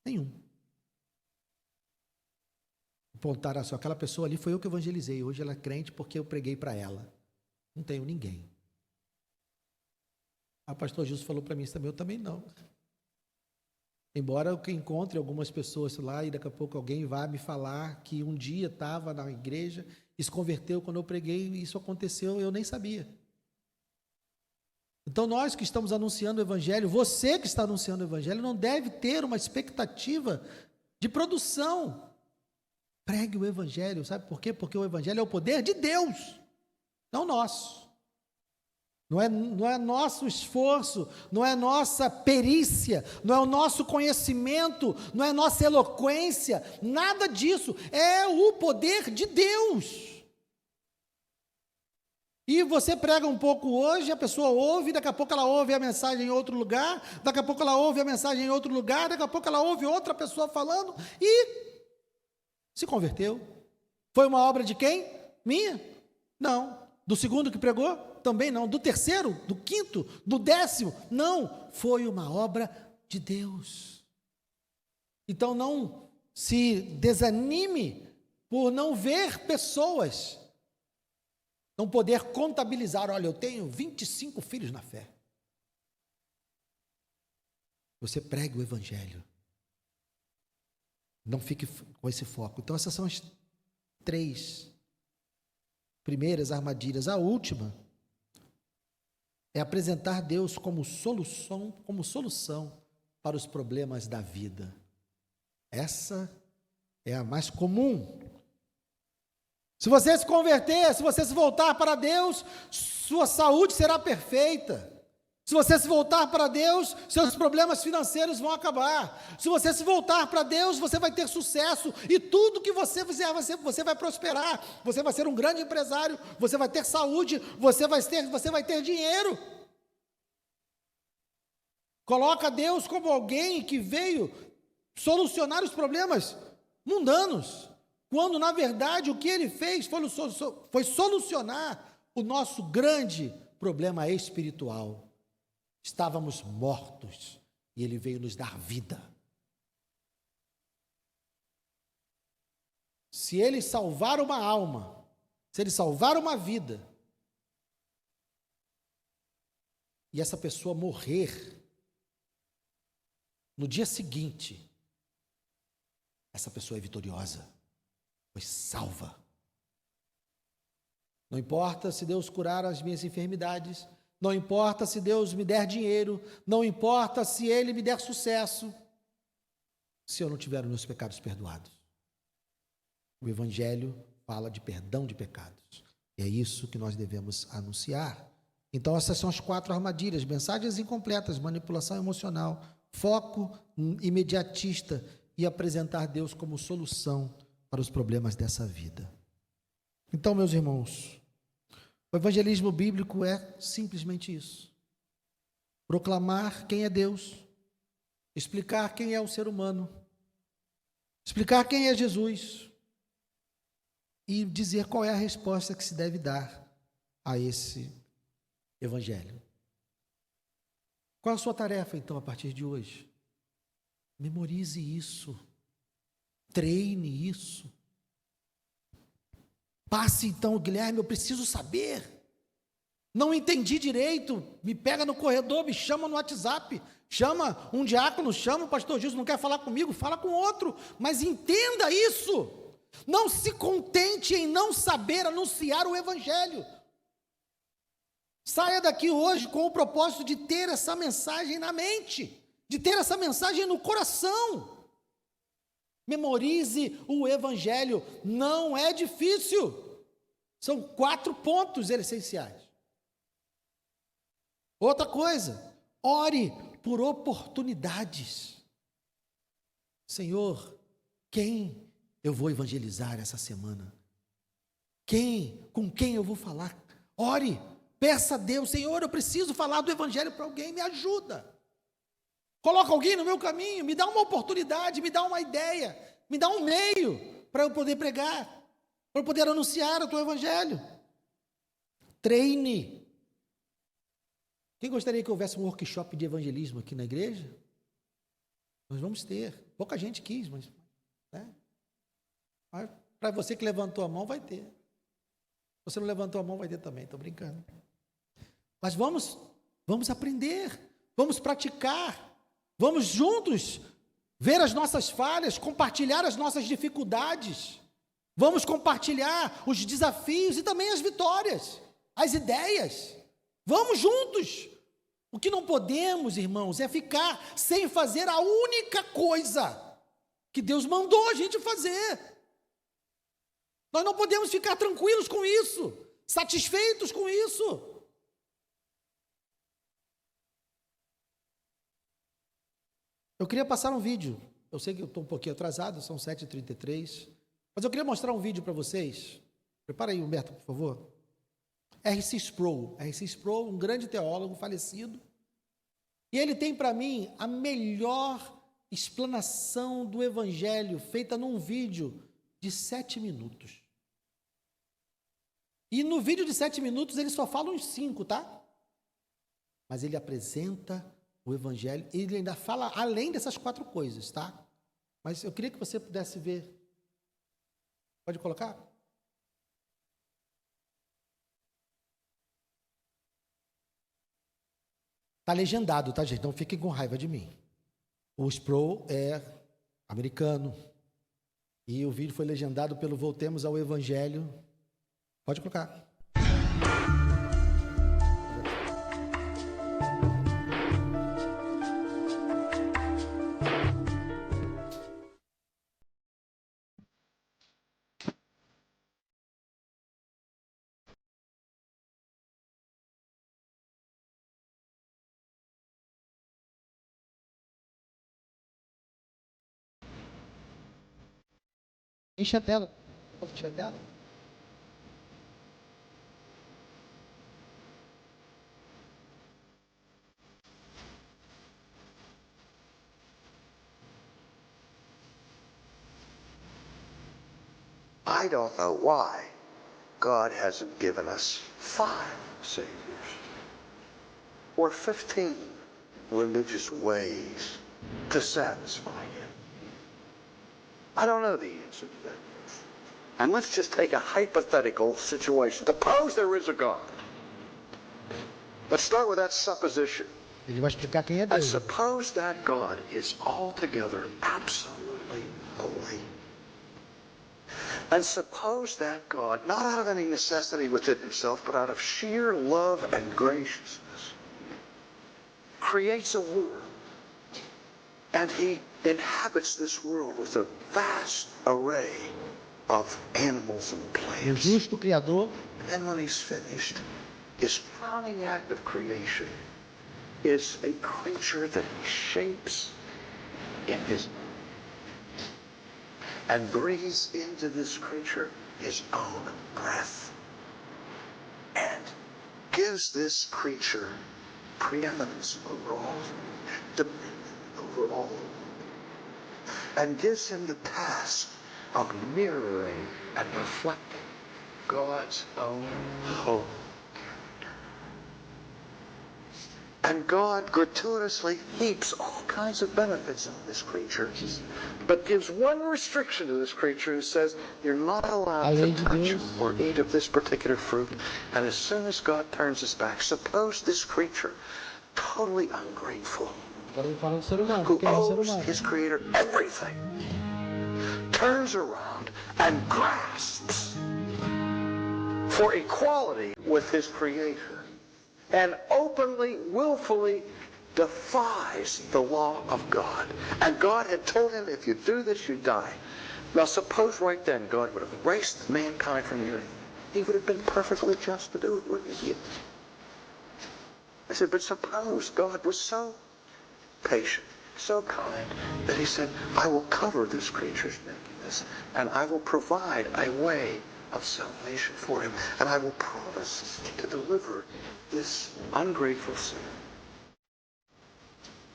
Nenhum. Apontar só, aquela pessoa ali foi eu que evangelizei, hoje ela é crente porque eu preguei para ela. Não tenho ninguém. O pastor Gilson falou para mim isso também, eu também não. Embora eu encontre algumas pessoas lá e daqui a pouco alguém vá me falar que um dia estava na igreja e se converteu quando eu preguei e isso aconteceu, eu nem sabia. Então nós que estamos anunciando o Evangelho, você que está anunciando o Evangelho, não deve ter uma expectativa de produção. Pregue o Evangelho, sabe por quê? Porque o Evangelho é o poder de Deus, não nosso. Não é nosso esforço, não é nossa perícia, não é o nosso conhecimento, não é nossa eloquência, nada disso, é o poder de Deus. E você prega um pouco hoje, a pessoa ouve, daqui a pouco ela ouve a mensagem em outro lugar, daqui a pouco ela ouve a mensagem em outro lugar, daqui a pouco ela ouve outra pessoa falando e se converteu. Foi uma obra de quem? Minha? Não. Do segundo que pregou? Também não. Do terceiro? Do quinto? Do 10º? Não. Foi uma obra de Deus. Então não se desanime por não ver pessoas, não poder contabilizar, olha, eu tenho 25 filhos na fé. Você pregue o Evangelho. Não fique com esse foco. Então essas são as 3 primeiras armadilhas. A última é apresentar Deus como solução para os problemas da vida. Essa é a mais comum. Se você se converter, se você se voltar para Deus, sua saúde será perfeita. Se você se voltar para Deus, seus problemas financeiros vão acabar. Se você se voltar para Deus, você vai ter sucesso. E tudo que você fizer, você vai prosperar. Você vai ser um grande empresário. Você vai ter saúde. Você vai ter dinheiro. Coloca Deus como alguém que veio solucionar os problemas mundanos. Quando, na verdade, o que ele fez foi solucionar o nosso grande problema espiritual. Estávamos mortos e Ele veio nos dar vida. Se Ele salvar uma alma, se Ele salvar uma vida, e essa pessoa morrer, no dia seguinte, essa pessoa é vitoriosa, foi salva. Não importa se Deus curar as minhas enfermidades, não importa se Deus me der dinheiro, não importa se Ele me der sucesso, se eu não tiver os meus pecados perdoados. O Evangelho fala de perdão de pecados. E é isso que nós devemos anunciar. Então, essas são as 4 armadilhas: mensagens incompletas, manipulação emocional, foco imediatista e apresentar Deus como solução para os problemas dessa vida. Então, meus irmãos, o evangelismo bíblico é simplesmente isso: proclamar quem é Deus, explicar quem é o ser humano, explicar quem é Jesus e dizer qual é a resposta que se deve dar a esse evangelho. Qual a sua tarefa, então, a partir de hoje? Memorize isso, treine isso. Passe, então, Guilherme, eu preciso saber. Não entendi direito, me pega no corredor, me chama no WhatsApp, chama um diácono, chama o pastor Gilson, não quer falar comigo, fala com outro, mas entenda isso. Não se contente em não saber anunciar o evangelho. Saia daqui hoje com o propósito de ter essa mensagem na mente, de ter essa mensagem no coração. Memorize o evangelho, não é difícil. São 4 pontos essenciais. Outra coisa, ore por oportunidades. Senhor, quem eu vou evangelizar essa semana? Com quem eu vou falar? Ore, peça a Deus: Senhor, eu preciso falar do evangelho para alguém, me ajuda. Coloca alguém no meu caminho, me dá uma oportunidade, me dá uma ideia, me dá um meio para eu poder pregar, para eu poder anunciar o teu evangelho. Treine. Quem gostaria que houvesse um workshop de evangelismo aqui na igreja? Nós vamos ter. Pouca gente quis, mas para você que levantou a mão, vai ter. Se você não levantou a mão, vai ter também, estou brincando. Mas vamos aprender, vamos praticar, vamos juntos ver as nossas falhas, compartilhar as nossas dificuldades, vamos compartilhar os desafios e também as vitórias, as ideias. Vamos juntos. O que não podemos, irmãos, é ficar sem fazer a única coisa que Deus mandou a gente fazer. Nós não podemos ficar tranquilos com isso, satisfeitos com isso. Eu queria passar um vídeo. Eu sei que eu estou um pouquinho atrasado, são 7h33, mas eu queria mostrar um vídeo para vocês. Prepara aí, Humberto, por favor. R.C. Sproul, um grande teólogo falecido, e ele tem para mim a melhor explanação do evangelho feita num vídeo de 7 minutos. E no vídeo de 7 minutos ele só fala uns 5, tá? Mas ele apresenta o evangelho, e ele ainda fala além dessas 4 coisas, tá? Mas eu queria que você pudesse ver. Pode colocar? Está legendado, tá, gente? Não fiquem com raiva de mim. O Sproul é americano. E o vídeo foi legendado pelo Voltemos ao Evangelho. Pode colocar. Enche a tela. Posso encher a tela? I don't know why God hasn't given us 5 Saviors or 15 religious ways to satisfy him? I don't know the answer to that. And let's just take a hypothetical situation. Suppose there is a God. Let's start with that supposition. Ele vai explicar quem é And Deus. suppose that God is altogether absolutely holy. And suppose that God, not out of any necessity within himself, but out of sheer love and graciousness, creates a world. And he inhabits this world with a vast array of animals and O plants. justo Criador, And then when he's finished, his crowning act of creation is a creature that he shapes in his and breathes into this creature his own breath and gives this creature preeminence over all, dominion over all, and gives him the task of mirroring and reflecting God's own holy. And God gratuitously heaps all kinds of benefits on this creature, but gives one restriction to this creature who says, you're not allowed to Além de touch Deus. or eat of this particular fruit. And as soon as God turns his back, suppose this creature, totally ungrateful, agora ele fala do ser humano, who quem é o ser owes humano? his creator everything, turns around and grasps for equality with his creator and openly, willfully defies the law of God. And God had told him, if you do this, you die. Now suppose right then God would have erased mankind from the earth. He would have been perfectly just to do it, wouldn't he? I said, but suppose God was so patient, so kind, that he said, I will cover this creature's nakedness, and I will provide a way of salvation for him, and I will promise to deliver this ungrateful sinner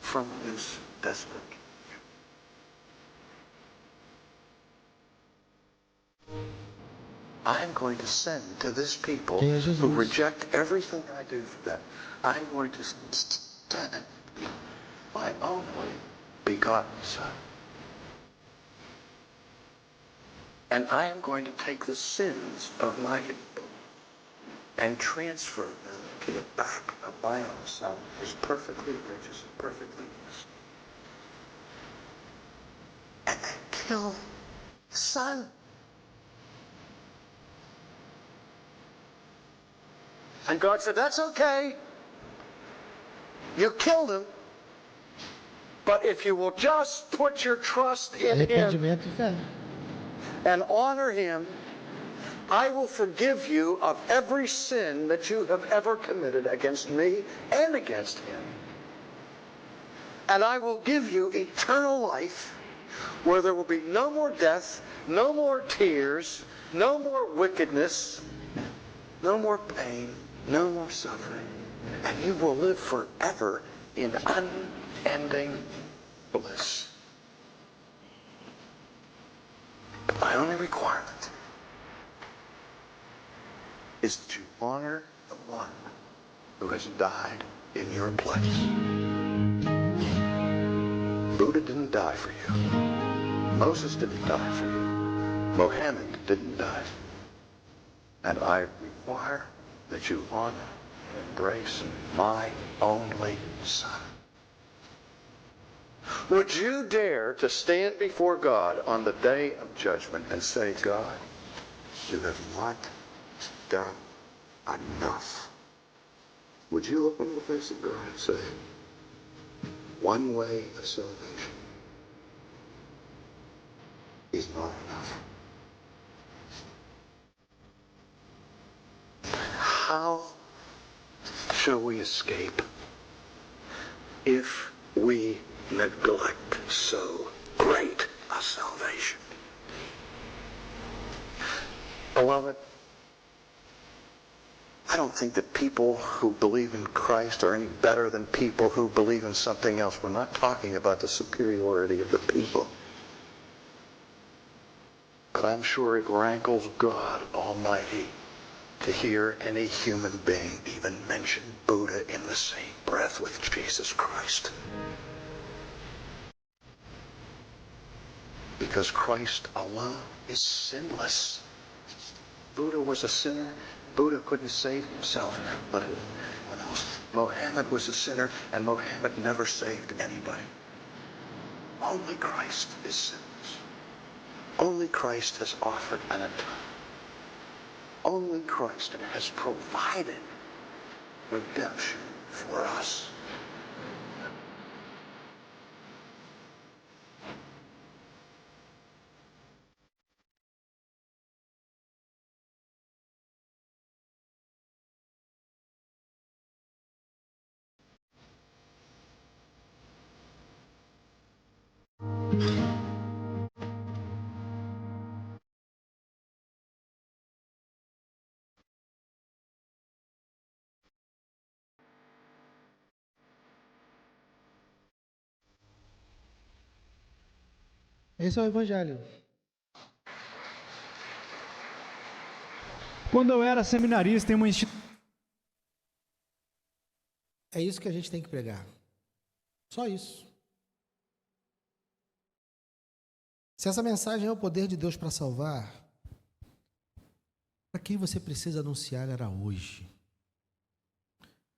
from this despot. I am going to send to this people Quem é Jesus? who reject everything I do for them, I'm going to send my only begotten Son. And I am going to take the sins of my people and transfer them to the back of my own Son, who's perfectly righteous and perfectly innocent. And then kill the Son. And God said, that's okay. You killed him. But if you will just put your trust in him Arrependimento e fé. and honor him, I will forgive you of every sin that you have ever committed against me and against him. And I will give you eternal life where there will be no more death, no more tears, no more wickedness, no more pain, no more suffering. And you will live forever in unending bliss. But my only requirement is that you honor the one who has died in your place. Buddha didn't die for you. Moses didn't die for you. Mohammed didn't die. And I require that you honor and embrace my only Son. Would you dare to stand before God on the day of judgment and say, God, you have not done enough? Would you look in the face of God and say, one way of salvation is not enough? How shall we escape if we neglect so great a salvation? Beloved, I don't think that people who believe in Christ are any better than people who believe in something else. We're not talking about the superiority of the people. But I'm sure it rankles God Almighty to hear any human being even mention Buddha in the same breath with Jesus Christ. Because Christ alone is sinless. Buddha was a sinner. Buddha couldn't save himself, but anyone else. Mohammed was a sinner, and Mohammed never saved anybody. Only Christ is sinless. Only Christ has offered an atonement. Only Christ has provided redemption for us. Esse é o Evangelho. Quando eu era seminarista em uma instituição. É isso que a gente tem que pregar. Só isso. Se essa mensagem é o poder de Deus para salvar, para quem você precisa anunciar era hoje.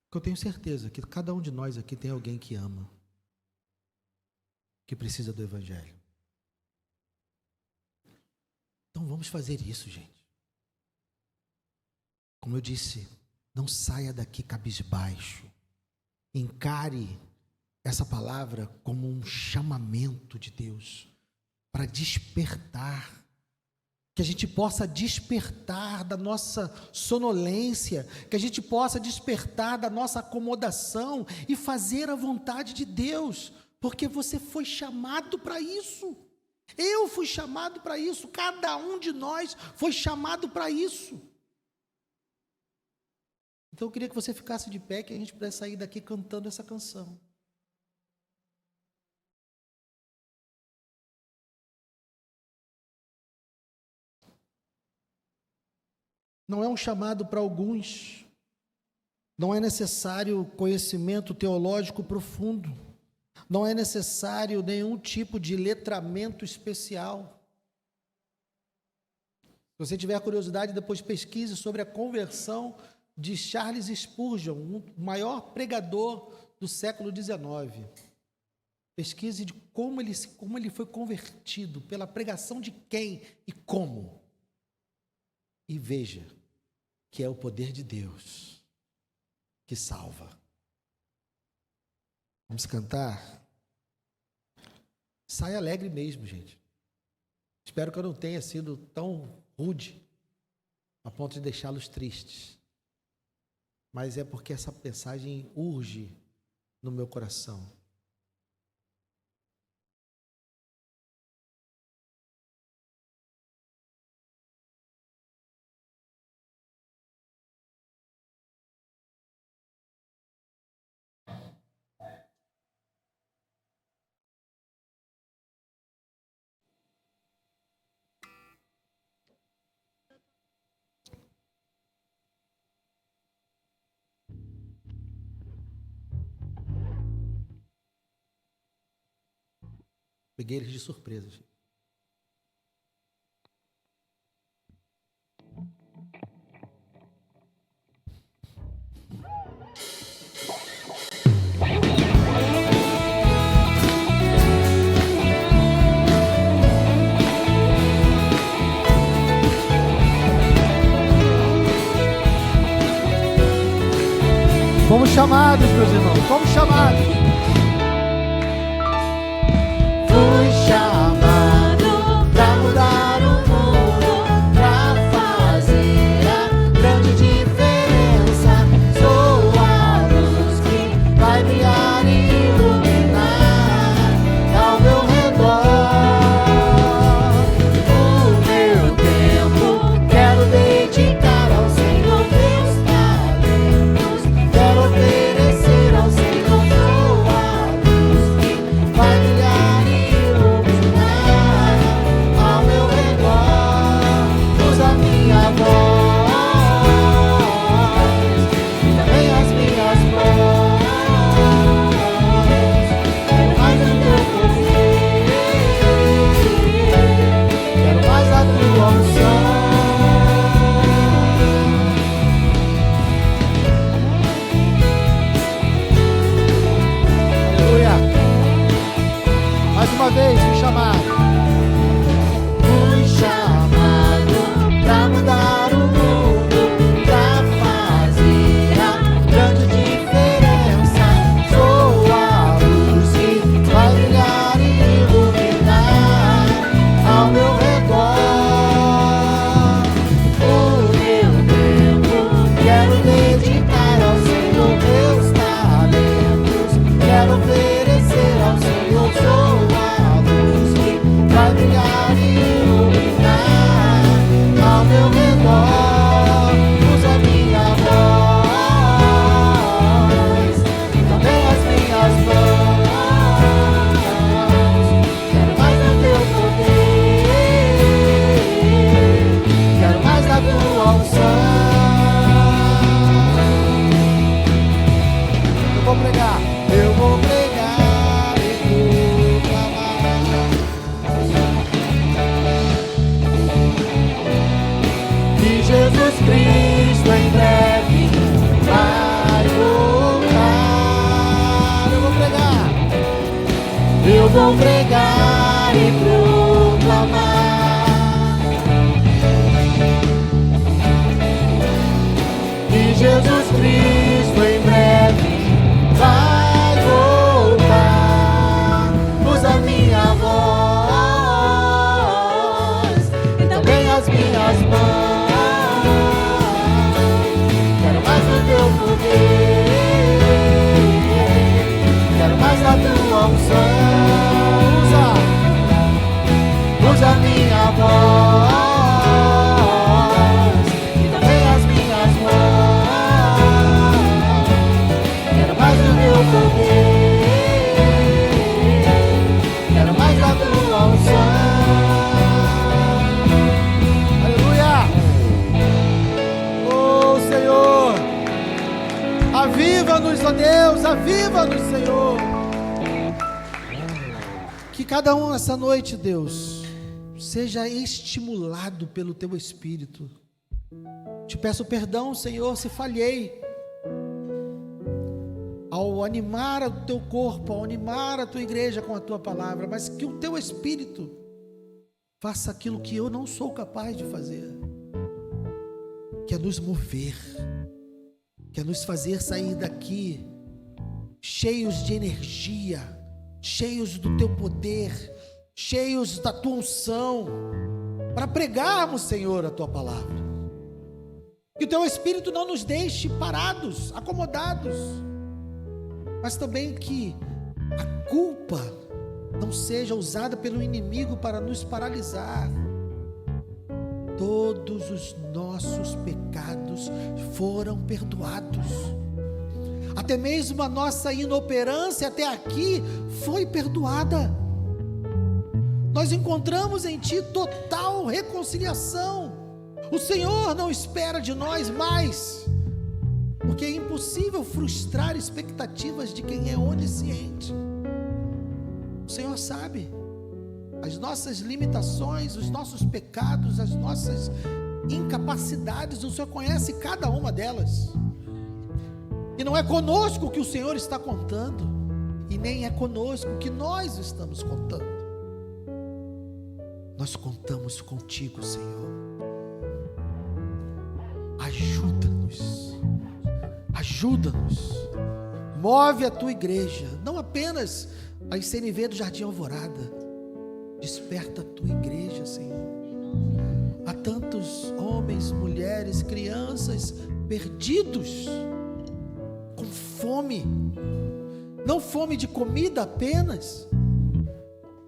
Porque eu tenho certeza que cada um de nós aqui tem alguém que ama, que precisa do Evangelho. Então vamos fazer isso, gente. Como eu disse, não saia daqui cabisbaixo. Encare essa palavra como um chamamento de Deus para despertar. Que a gente possa despertar da nossa sonolência, que a gente possa despertar da nossa acomodação e fazer a vontade de Deus, porque você foi chamado para isso. Eu fui chamado para isso, cada um de nós foi chamado para isso. Então eu queria que você ficasse de pé, que a gente pudesse sair daqui cantando essa canção. Não é um chamado para alguns, não é necessário conhecimento teológico profundo, não é necessário nenhum tipo de letramento especial. Se você tiver curiosidade, depois pesquise sobre a conversão de Charles Spurgeon, o maior pregador do século XIX. Pesquise de como ele foi convertido, pela pregação de quem e como. E veja que é o poder de Deus que salva. Vamos cantar? Sai alegre mesmo, gente. Espero que eu não tenha sido tão rude a ponto de deixá-los tristes. Mas é porque essa mensagem urge no meu coração. Peguei eles de surpresa, gente. Fomos chamados, meus irmãos, fomos chamados. Fui chamado para mudar o mundo, para fazer a grande diferença. Sou a luz que vai brilhar e iluminar ao meu redor. O meu tempo quero dedicar ao Senhor, meus talentos quero oferecer ao Senhor. Sou uma vez, fui chamado. Fui chamado pra mudar o mundo, pra fazer a grande diferença. Sou a luz que vai brilhar e iluminar ao meu redor. O meu tempo quero dedicar ao Senhor, meus talentos quero oferecer ao Senhor. Sou a luz que vai brilhar e iluminar ao meu redor. Usa minha voz e também as minhas mãos. Quero mais do teu poder, quero mais da tua unção. Eu vou pregar e proclamar que Jesus Cristo em breve vai voltar. Eu vou pregar e proclamar que Jesus Cristo em breve vai voltar. Usa minha voz e também as minhas mãos. Quero mais do teu poder, quero mais da tua unção. Usa minha voz e também as minhas mãos. Quero mais do teu poder, quero mais da tua unção. Aleluia! Oh Senhor, aviva-nos, ó Deus, aviva-nos, Senhor. Que cada um nessa noite, Deus, seja estimulado pelo teu Espírito. Te peço perdão, Senhor, se falhei ao animar o teu corpo, ao animar a tua igreja com a tua palavra, mas que o teu Espírito faça aquilo que eu não sou capaz de fazer, que é nos mover, que é nos fazer sair daqui cheios de energia, cheios do teu poder, cheios da tua unção, para pregarmos, Senhor, a tua palavra. Que o teu Espírito não nos deixe parados, acomodados, mas também que a culpa não seja usada pelo inimigo para nos paralisar. Todos os nossos pecados foram perdoados. Até mesmo a nossa inoperância até aqui foi perdoada. Nós encontramos em Ti total reconciliação. O Senhor não espera de nós mais, porque é impossível frustrar expectativas de quem é onisciente. O Senhor sabe as nossas limitações, os nossos pecados, as nossas incapacidades. O Senhor conhece cada uma delas. E não é conosco que o Senhor está contando, e nem é conosco que nós estamos contando. Nós contamos contigo, Senhor. Ajuda-nos, ajuda-nos. Move a tua igreja, não apenas a ICNV do Jardim Alvorada. Desperta a tua igreja, Senhor. Há tantos homens, mulheres, crianças perdidos, com fome, não fome de comida apenas,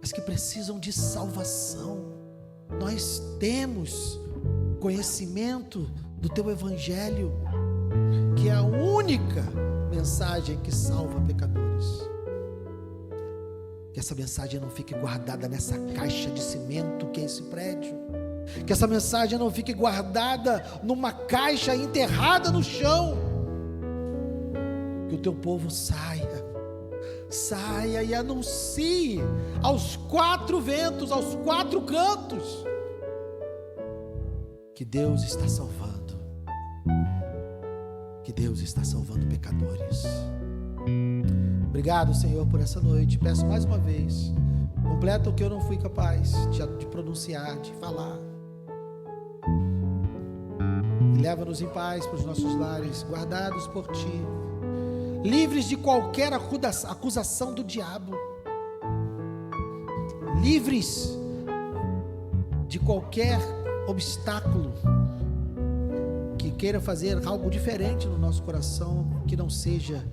mas que precisam de salvação. Nós temos conhecimento do teu evangelho, que é a única mensagem que salva pecadores. Que essa mensagem não fique guardada nessa caixa de cimento que é esse prédio. Que essa mensagem não fique guardada numa caixa enterrada no chão. Que o teu povo saia e anuncie aos quatro ventos, aos quatro cantos, que Deus está salvando, que Deus está salvando pecadores. Obrigado, Senhor, por essa noite. Peço mais uma vez, Completa o que eu não fui capaz de pronunciar, de falar. E leva-nos em paz para os nossos lares, guardados por Ti, livres de qualquer acusação do diabo, livres de qualquer obstáculo que queira fazer algo diferente no nosso coração, que não seja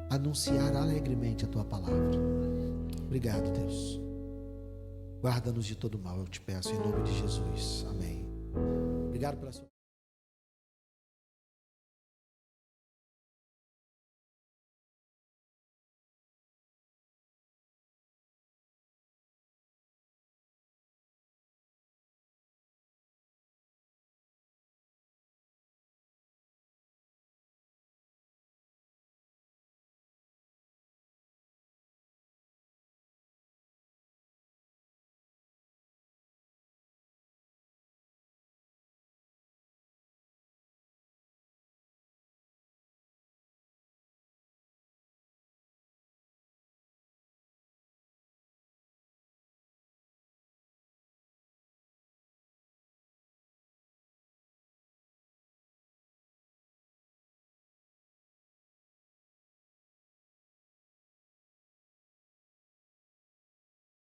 anunciar alegremente a Tua palavra. Obrigado, Deus. Guarda-nos de todo mal, eu te peço, em nome de Jesus. Amém. Obrigado pela sua